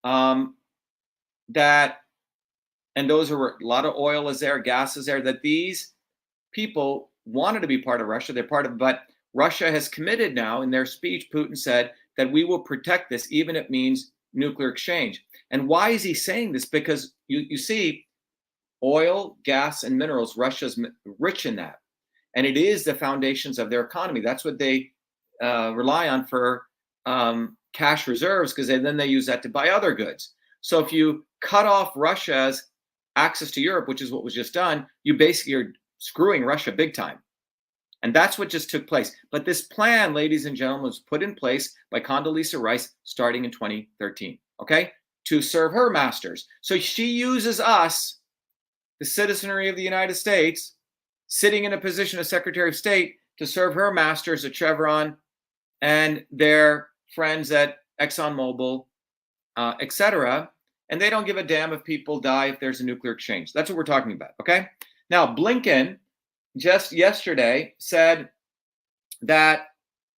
That and those are a lot of oil is there, gas is there, that these people wanted to be part of Russia. They're part of, but Russia has committed now in their speech. Putin said that we will protect this, even if it means nuclear exchange. And why is he saying this? Because you see, oil, gas, and minerals, Russia's rich in that. And it is the foundations of their economy. That's what they rely on for cash reserves, because then they use that to buy other goods. So if you cut off Russia's access to Europe, which is what was just done, you basically are screwing Russia big time. And that's what just took place. But this plan, ladies and gentlemen, was put in place by Condoleezza Rice starting in 2013, okay, to serve her masters. So she uses us, the citizenry of the United States, sitting in a position of Secretary of State, to serve her masters at Chevron and their friends at ExxonMobil, etc. And they don't give a damn if people die if there's a nuclear exchange. That's what we're talking about, okay? Now, Blinken just yesterday said that,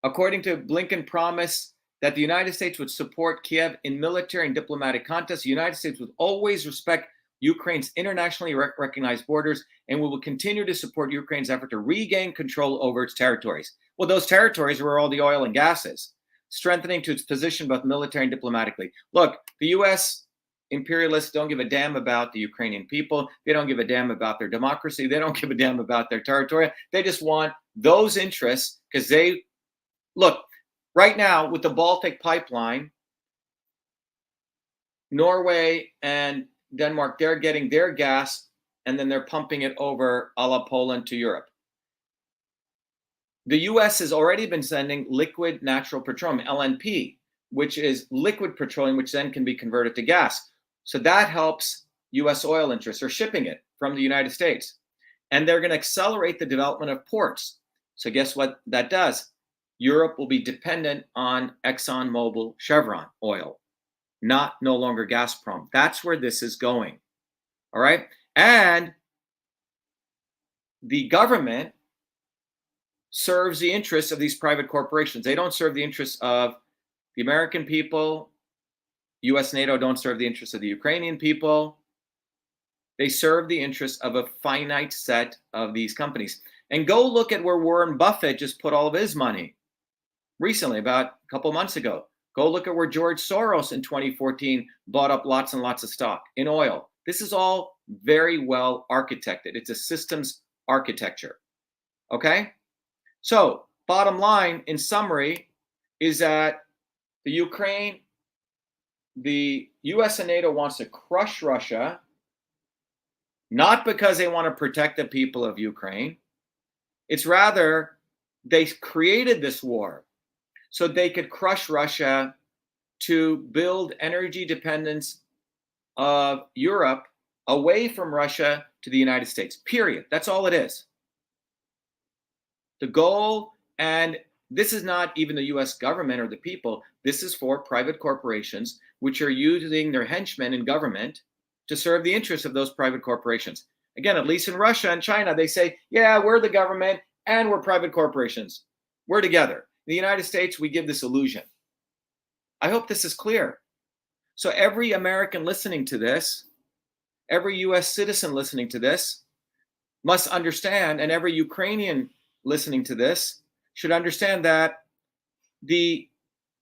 according to Blinken, promise that the United States would support Kiev in military and diplomatic contests. The United States would always respect Ukraine's internationally recognized borders, and we will continue to support Ukraine's effort to regain control over its territories. Well, those territories are where all the oil and gas is, strengthening to its position both military and diplomatically. Look, the U.S. imperialists don't give a damn about the Ukrainian people. They don't give a damn about their democracy. They don't give a damn about their territory. They just want those interests, because they, look, right now with the Baltic pipeline, Norway and Denmark, they're getting their gas and then they're pumping it over a la Poland to Europe. The US has already been sending liquid natural petroleum, LNP, which is liquid petroleum, which then can be converted to gas. So that helps US oil interests, or shipping it from the United States. And they're going to accelerate the development of ports. So guess what that does? Europe will be dependent on ExxonMobil, Chevron oil, no longer Gazprom. That's where this is going. All right. And the government serves the interests of these private corporations. They don't serve the interests of the American people. US-NATO don't serve the interests of the Ukrainian people. They serve the interests of a finite set of these companies. And go look at where Warren Buffett just put all of his money recently, about a couple months ago. Go look at where George Soros in 2014 bought up lots and lots of stock in oil. This is all very well architected. It's a systems architecture. Okay? So, bottom line, in summary, is that the US and NATO wants to crush Russia, not because they want to protect the people of Ukraine. It's rather they created this war so they could crush Russia to build energy dependence of Europe away from Russia to the United States, period. That's all it is. The goal, and this is not even the US government or the people, this is for private corporations which are using their henchmen in government to serve the interests of those private corporations. Again, at least in Russia and China, they say, yeah, we're the government and we're private corporations. We're together. In the United States, we give this illusion. I hope this is clear. So every American listening to this, every US citizen listening to this must understand, and every Ukrainian listening to this should understand, that the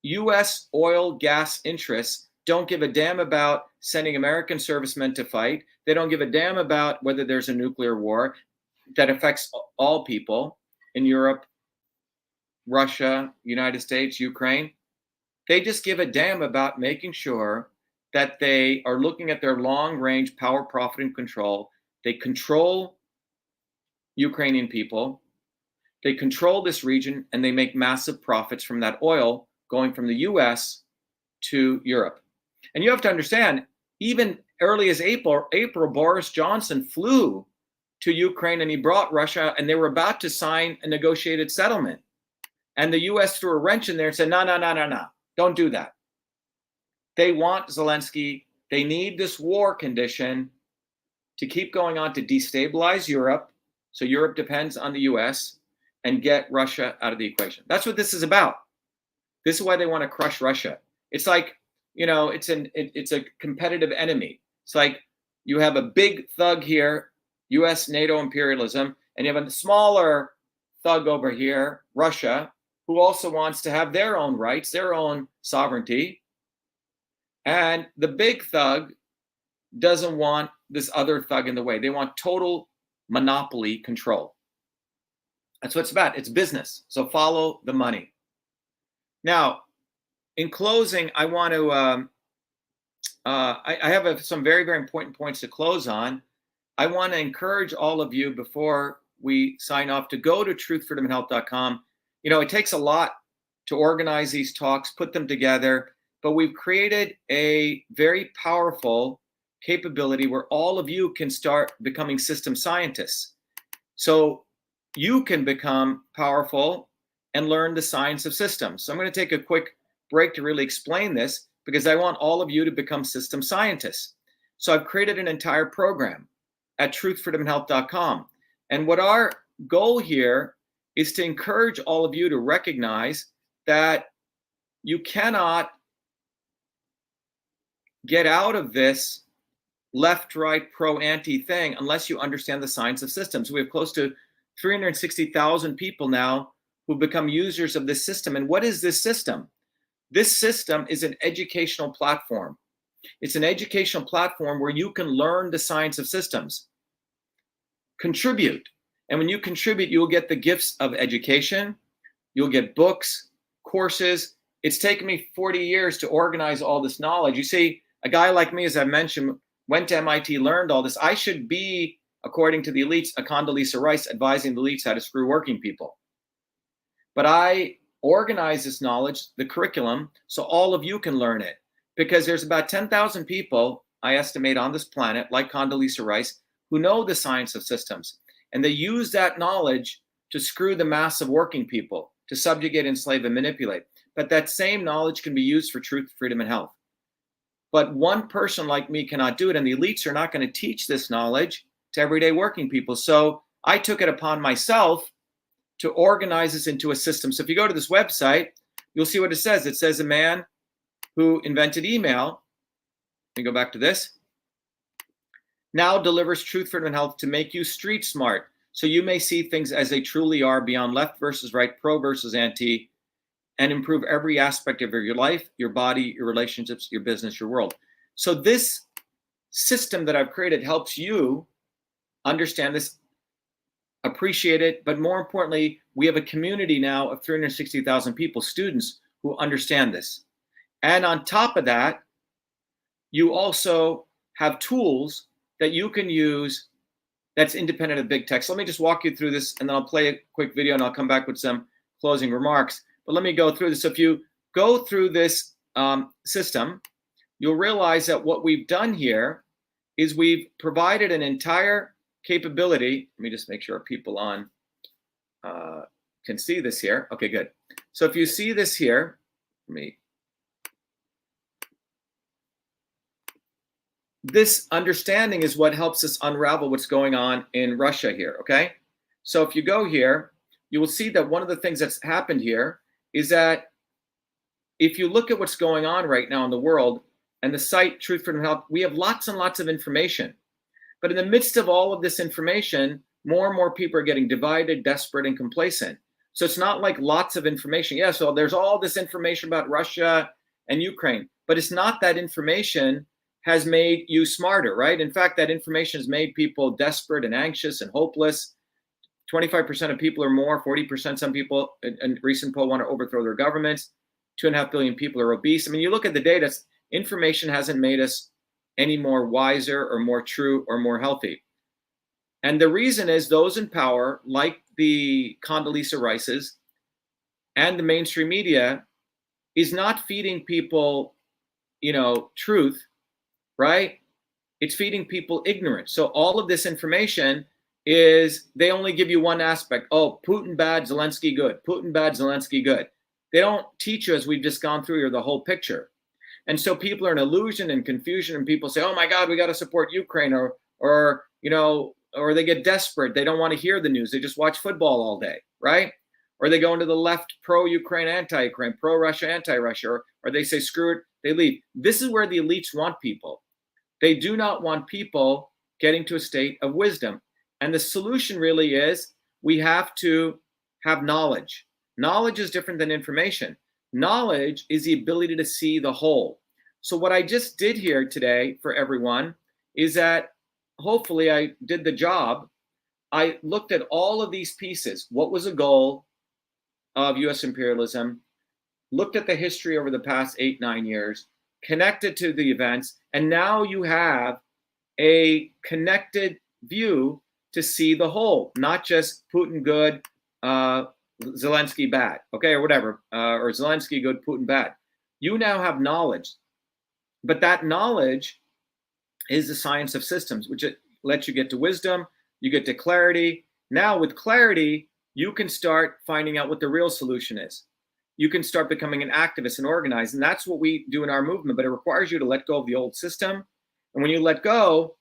US oil gas interests don't give a damn about sending American servicemen to fight. They don't give a damn about whether there's a nuclear war that affects all people in Europe, Russia, United States, Ukraine. They just give a damn about making sure that they are looking at their long-range power, profit, and control. They control Ukrainian people. They control this region, and they make massive profits from that oil going from the US to Europe. And you have to understand, even early as April, Boris Johnson flew to Ukraine and he brought Russia, and they were about to sign a negotiated settlement. And the US threw a wrench in there and said, no, don't do that. They want Zelensky. They need this war condition to keep going on to destabilize Europe. So Europe depends on the US, and get Russia out of the equation. That's what this is about. This is why they want to crush Russia. It's like, it's a competitive enemy. It's like you have a big thug here, US-NATO imperialism, and you have a smaller thug over here, Russia, who also wants to have their own rights, their own sovereignty. And the big thug doesn't want this other thug in the way. They want total monopoly control. That's what it's about. It's business. So follow the money. Now, in closing, I want to, I have some very, very important points to close on. I want to encourage all of you before we sign off to go to truthfreedomandhealth.com. You know, it takes a lot to organize these talks, put them together, but we've created a very powerful capability where all of you can start becoming system scientists. So you can become powerful and learn the science of systems. So I'm going to take a quick break to really explain this because I want all of you to become system scientists. So I've created an entire program at truthfreedomandhealth.com. And what our goal here is to encourage all of you to recognize that you cannot get out of this left, right, pro, anti thing unless you understand the science of systems. We have close to 360,000 people now who become users of this system. And what is this system? This system is an educational platform. It's an educational platform where you can learn the science of systems, contribute. And when you contribute, you'll get the gifts of education. You'll get books, courses. It's taken me 40 years to organize all this knowledge. You see, a guy like me, as I mentioned, went to MIT, learned all this. I should be, according to the elites, a Condoleezza Rice advising the elites how to screw working people. But I organize this knowledge, the curriculum, so all of you can learn it. Because there's about 10,000 people, I estimate, on this planet, like Condoleezza Rice, who know the science of systems. And they use that knowledge to screw the mass of working people, to subjugate, enslave, and manipulate. But that same knowledge can be used for truth, freedom, and health. But one person like me cannot do it, and the elites are not going to teach this knowledge to everyday working people. So I took it upon myself to organize this into a system. So if you go to this website, you'll see what it says. It says a man who invented email, let me go back to this, now delivers truth, freedom, and health to make you street smart. So you may see things as they truly are beyond left versus right, pro versus anti, and improve every aspect of your life, your body, your relationships, your business, your world. So this system that I've created helps you understand this, appreciate it, but more importantly, we have a community now of 360,000 people, students who understand this. And on top of that, you also have tools that you can use that's independent of big tech. So let me just walk you through this, and then I'll play a quick video and I'll come back with some closing remarks. But let me go through this. So if you go through this system, you'll realize that what we've done here is we've provided an entire capability. Let me just make sure people on can see this here. Okay, good. So if you see this here, this understanding is what helps us unravel what's going on in Russia here, okay? So if you go here, you will see that one of the things that's happened here is that if you look at what's going on right now in the world and the site Truth, Freedom, Health, we have lots and lots of information. But in the midst of all of this information, more and more people are getting divided, desperate, and complacent. So it's not like lots of information. Yeah, so there's all this information about Russia and Ukraine, but it's not that information has made you smarter, right? In fact, that information has made people desperate and anxious and hopeless. 25% of people or more, 40%, some people in recent poll want to overthrow their governments. 2.5 billion people are obese. I mean, you look at the data, information hasn't made us any more wiser or more true or more healthy. And the reason is those in power, like the Condoleezza Rices and the mainstream media, is not feeding people, truth, right? It's feeding people ignorance. So all of this information is, they only give you one aspect. Oh, Putin bad, Zelensky good. Putin bad, Zelensky good. They don't teach you, as we've just gone through here, the whole picture. And so people are in illusion and confusion, and people say, oh my God, we got to support Ukraine, or they get desperate. They don't want to hear the news. They just watch football all day, right? Or they go into the left, pro-Ukraine, anti-Ukraine, pro-Russia, anti-Russia, or they say, screw it, they leave. This is where the elites want people. They do not want people getting to a state of wisdom. And the solution really is we have to have knowledge. Knowledge is different than information. Knowledge is the ability to see the whole. So what I just did here today for everyone is that hopefully I did the job. I looked at all of these pieces. What was a goal of US imperialism? Looked at the history over the past 8-9 years, connected to the events, and now you have a connected view to see the whole, not just Putin good, Zelensky bad, okay, or whatever, or Zelensky good, Putin bad. You now have knowledge, but that knowledge is the science of systems, which it lets you get to wisdom, you get to clarity. Now with clarity, you can start finding out what the real solution is. You can start becoming an activist and organize, and that's what we do in our movement, but it requires you to let go of the old system. And when you let go,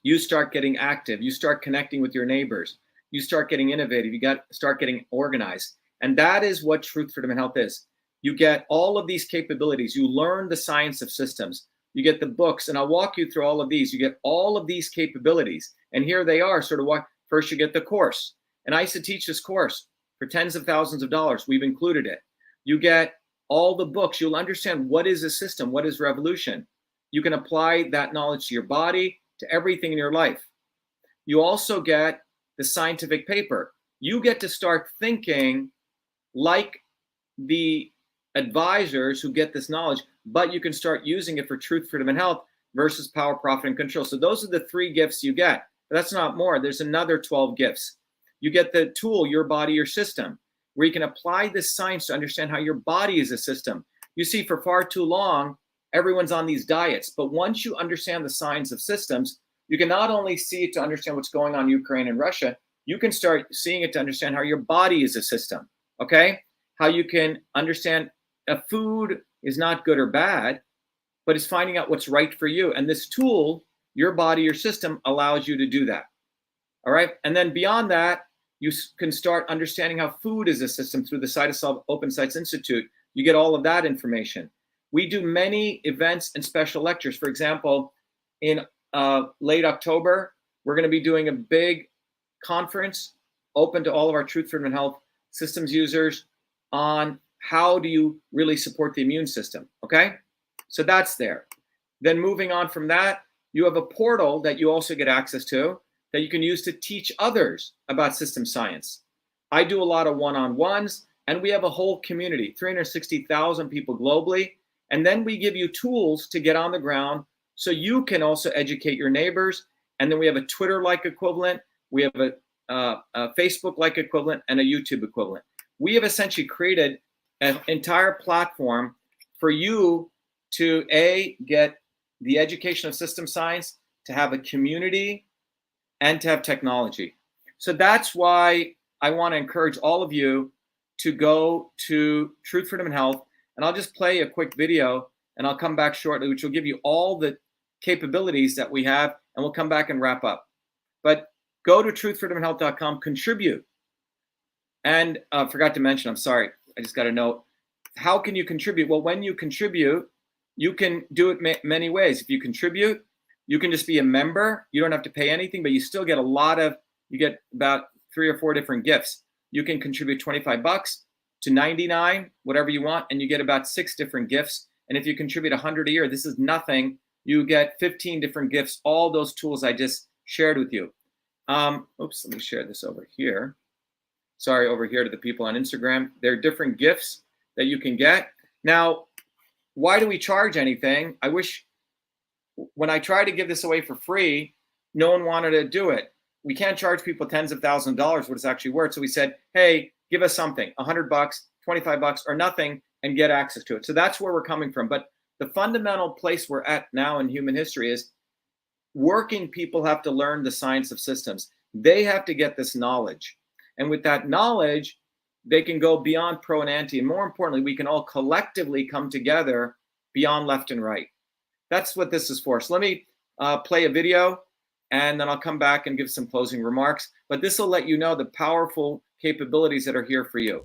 you start getting active, you start connecting with your neighbors, you start getting innovative, start getting organized. And that is what Truth, Freedom, and Health is. You get all of these capabilities, you learn the science of systems, you get the books, and I'll walk you through all of these. You get all of these capabilities, and here they are, sort of what, first you get the course. And I used to teach this course for tens of thousands of dollars. We've included it. You get all the books. You'll understand what is a system, what is revolution. You can apply that knowledge to your body, to everything in your life. You also get the scientific paper. You get to start thinking like the advisors who get this knowledge, but you can start using it for truth, freedom, and health versus power, profit, and control. So those are the 3 gifts you get. But that's not more. There's another 12 gifts. You get the tool, your body, your system, where you can apply this science to understand how your body is a system. You see, for far too long, everyone's on these diets. But once you understand the science of systems, you can not only see it to understand what's going on in Ukraine and Russia, you can start seeing it to understand how your body is a system, okay? How you can understand a food is not good or bad, but it's finding out what's right for you. And this tool, your body, your system, allows you to do that, all right? And then beyond that, you can start understanding how food is a system through the Cytosolve Open Sites Institute. You get all of that information. We do many events and special lectures. For example, in late October, we're going to be doing a big conference open to all of our Truth, Freedom, and Health systems users on how do you really support the immune system, okay? So that's there. Then moving on from that, you have a portal that you also get access to that you can use to teach others about system science. I do a lot of one-on-ones, and we have a whole community, 360,000 people globally, and then we give you tools to get on the ground so you can also educate your neighbors. And then we have a Twitter-like equivalent, we have a Facebook-like equivalent, and a YouTube equivalent. We have essentially created an entire platform for you to get the education of system science, to have a community, and to have technology. So that's why I want to encourage all of you to go to Truth, Freedom, and Health. And I'll just play a quick video, and I'll come back shortly, which will give you all the capabilities that we have, and we'll come back and wrap up. But go to truthfreedomandhealth.com, contribute. And forgot to mention, I'm sorry, I just got a note. How can you contribute? Well, when you contribute, you can do it many ways. If you contribute, you can just be a member. You don't have to pay anything, but you still get you get about 3 or 4 different gifts. You can contribute $25 to $99, whatever you want, and you get about 6 different gifts. And if you contribute $100 a year, this is nothing. You get 15 different gifts, all those tools I just shared with you. Oops, let me share this over here. Sorry, over here to the people on Instagram. There are different gifts that you can get. Now, why do we charge anything? I wish when I tried to give this away for free, no one wanted to do it. We can't charge people tens of thousands of dollars what it's actually worth. So we said, hey, give us something, $100, $25, or nothing, and get access to it. So that's where we're coming from. But the fundamental place we're at now in human history is working people have to learn the science of systems. They have to get this knowledge. And with that knowledge, they can go beyond pro and anti. And more importantly, we can all collectively come together beyond left and right. That's what this is for. So let me play a video, and then I'll come back and give some closing remarks. But this will let you know the powerful capabilities that are here for you.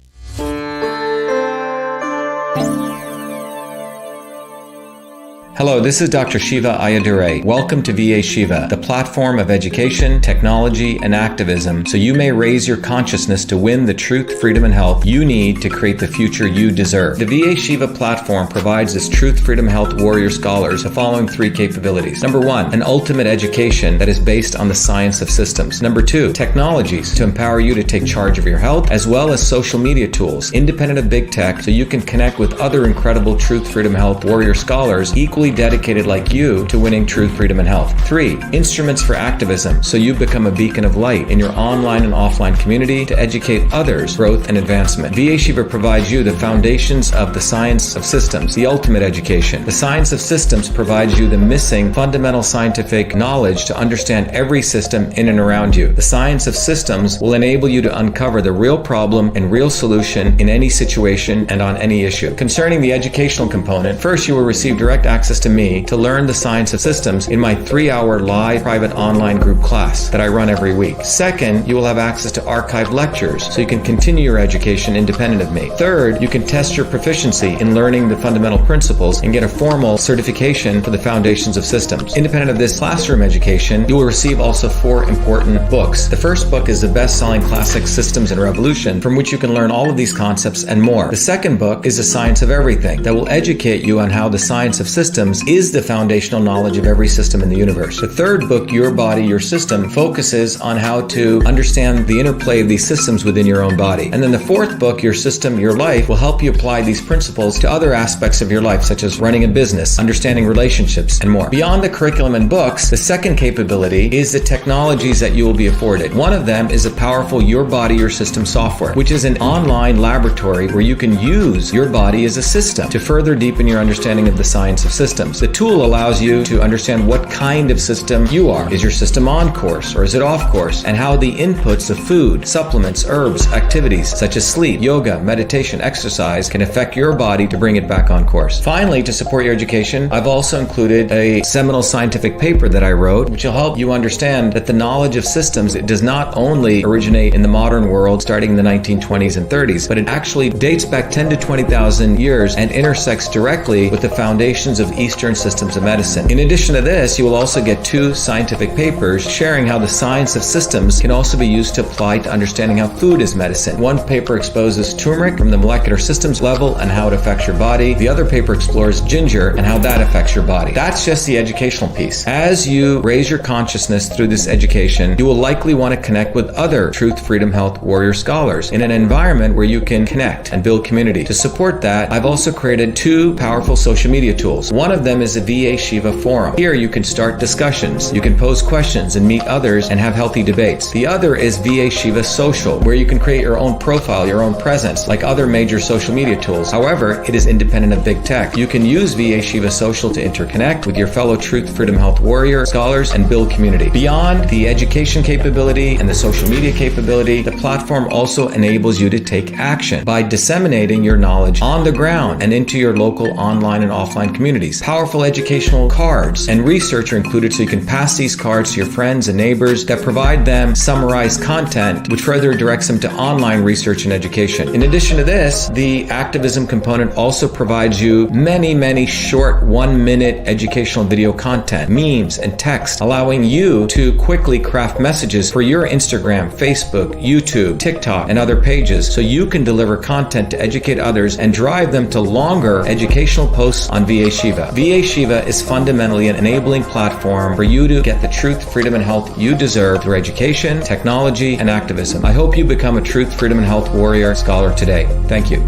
Hello, this is Dr. Shiva Ayyadurai. Welcome to VA Shiva, the platform of education, technology, and activism, so you may raise your consciousness to win the truth, freedom, and health you need to create the future you deserve. The VA Shiva platform provides its truth, freedom, health warrior scholars the following 3 capabilities. Number 1, an ultimate education that is based on the science of systems. Number 2, technologies to empower you to take charge of your health, as well as social media tools, independent of big tech, so you can connect with other incredible truth, freedom, health warrior scholars equally dedicated like you to winning truth, freedom, and health. 3, instruments for activism, so you become a beacon of light in your online and offline community to educate others' growth and advancement. VA Shiva provides you the foundations of the science of systems, the ultimate education. The science of systems provides you the missing fundamental scientific knowledge to understand every system in and around you. The science of systems will enable you to uncover the real problem and real solution in any situation and on any issue. Concerning the educational component, first you will receive direct access to me to learn the science of systems in my 3-hour live private online group class that I run every week. Second, you will have access to archived lectures so you can continue your education independent of me. Third, you can test your proficiency in learning the fundamental principles and get a formal certification for the foundations of systems. Independent of this classroom education, you will receive also 4 important books. The first book is the best-selling classic Systems and Revolution, from which you can learn all of these concepts and more. The second book is The Science of Everything, that will educate you on how the science of systems is the foundational knowledge of every system in the universe. The third book, Your Body, Your System, focuses on how to understand the interplay of these systems within your own body. And then the fourth book, Your System, Your Life, will help you apply these principles to other aspects of your life, such as running a business, understanding relationships, and more. Beyond the curriculum and books, the second capability is the technologies that you will be afforded. One of them is a powerful Your Body, Your System software, which is an online laboratory where you can use your body as a system to further deepen your understanding of the science of systems. The tool allows you to understand what kind of system you are. Is your system on course or is it off course? And how the inputs of food, supplements, herbs, activities such as sleep, yoga, meditation, exercise can affect your body to bring it back on course. Finally, to support your education, I've also included a seminal scientific paper that I wrote, which will help you understand that the knowledge of systems, it does not only originate in the modern world starting in the 1920s and 30s, but it actually dates back 10 to 20,000 years and intersects directly with the foundations of Eastern systems of medicine. In addition to this, you will also get 2 scientific papers sharing how the science of systems can also be used to apply to understanding how food is medicine. One paper exposes turmeric from the molecular systems level and how it affects your body. The other paper explores ginger and how that affects your body. That's just the educational piece. As you raise your consciousness through this education, you will likely want to connect with other truth, freedom, health warrior scholars in an environment where you can connect and build community. To support that, I've also created 2 powerful social media tools. One of them is the VA Shiva forum. Here you can start discussions, you can pose questions and meet others and have healthy debates. The other is VA Shiva Social, where you can create your own profile, your own presence, like other major social media tools. However, it is independent of big tech. You can use VA Shiva Social to interconnect with your fellow truth, freedom, health warrior scholars and build community. Beyond the education capability and the social media capability, the platform also enables you to take action by disseminating your knowledge on the ground and into your local online and offline communities. Powerful educational cards and research are included so you can pass these cards to your friends and neighbors that provide them summarized content which further directs them to online research and education. In addition to this, the activism component also provides you many short 1-minute educational video content, memes, and text, allowing you to quickly craft messages for your Instagram, Facebook, YouTube, TikTok, and other pages so you can deliver content to educate others and drive them to longer educational posts on VA Shiva. VA Shiva is fundamentally an enabling platform for you to get the truth, freedom, and health you deserve through education, technology, and activism. I hope you become a truth, freedom, and health warrior scholar today. Thank you.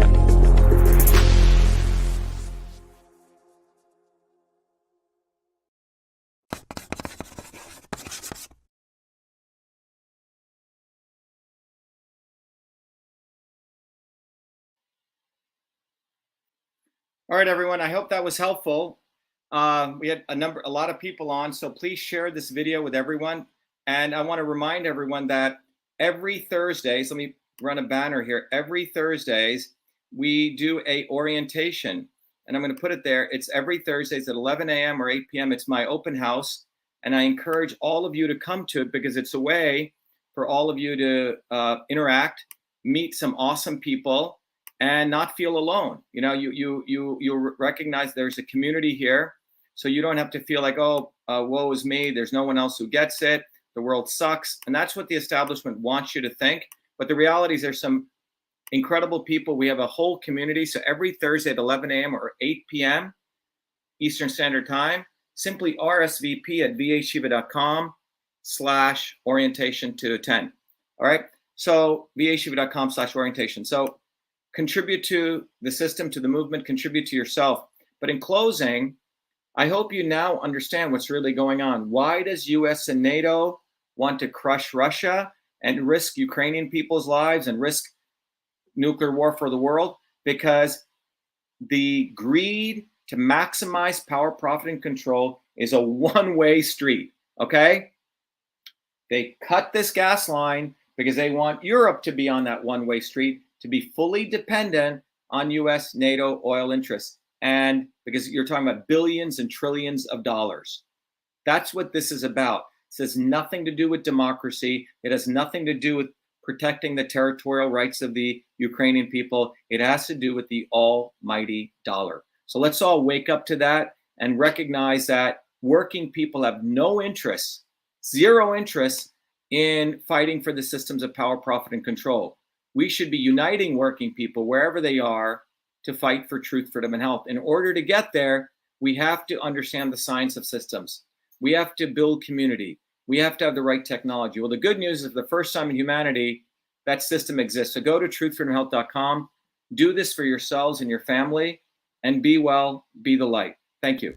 All right, everyone. I hope that was helpful. We had a lot of people on, so please share this video with everyone. And I want to remind everyone that every Thursdays, let me run a banner here. Every Thursdays, we do a orientation, and I'm going to put it there. It's every Thursdays at 11 a.m. or 8 p.m. It's my open house, and I encourage all of you to come to it because it's a way for all of you to interact, meet some awesome people, and not feel alone. You know, you recognize there's a community here so you don't have to feel like, oh, woe is me. There's no one else who gets it. The world sucks. And that's what the establishment wants you to think. But the reality is there's some incredible people. We have a whole community. So every Thursday at 11 a.m. or 8 p.m. Eastern Standard Time, simply RSVP at vashiva.com/orientation to attend. All right. So vashiva.com/orientation. So contribute to the system, to the movement, contribute to yourself. But in closing, I hope you now understand what's really going on. Why does US and NATO want to crush Russia and risk Ukrainian people's lives and risk nuclear war for the world? Because the greed to maximize power, profit, and control is a one-way street, okay? They cut this gas line because they want Europe to be on that one-way street, to be fully dependent on US, NATO oil interests. And because you're talking about billions and trillions of dollars. That's what this is about. This has nothing to do with democracy. It has nothing to do with protecting the territorial rights of the Ukrainian people. It has to do with the almighty dollar. So let's all wake up to that and recognize that working people have no interest, zero interest in fighting for the systems of power, profit, and control. We should be uniting working people wherever they are to fight for truth, freedom, and health. In order to get there, we have to understand the science of systems. We have to build community. We have to have the right technology. Well, the good news is for the first time in humanity, that system exists. So go to truthfreedomhealth.com, do this for yourselves and your family, and be well, be the light. Thank you.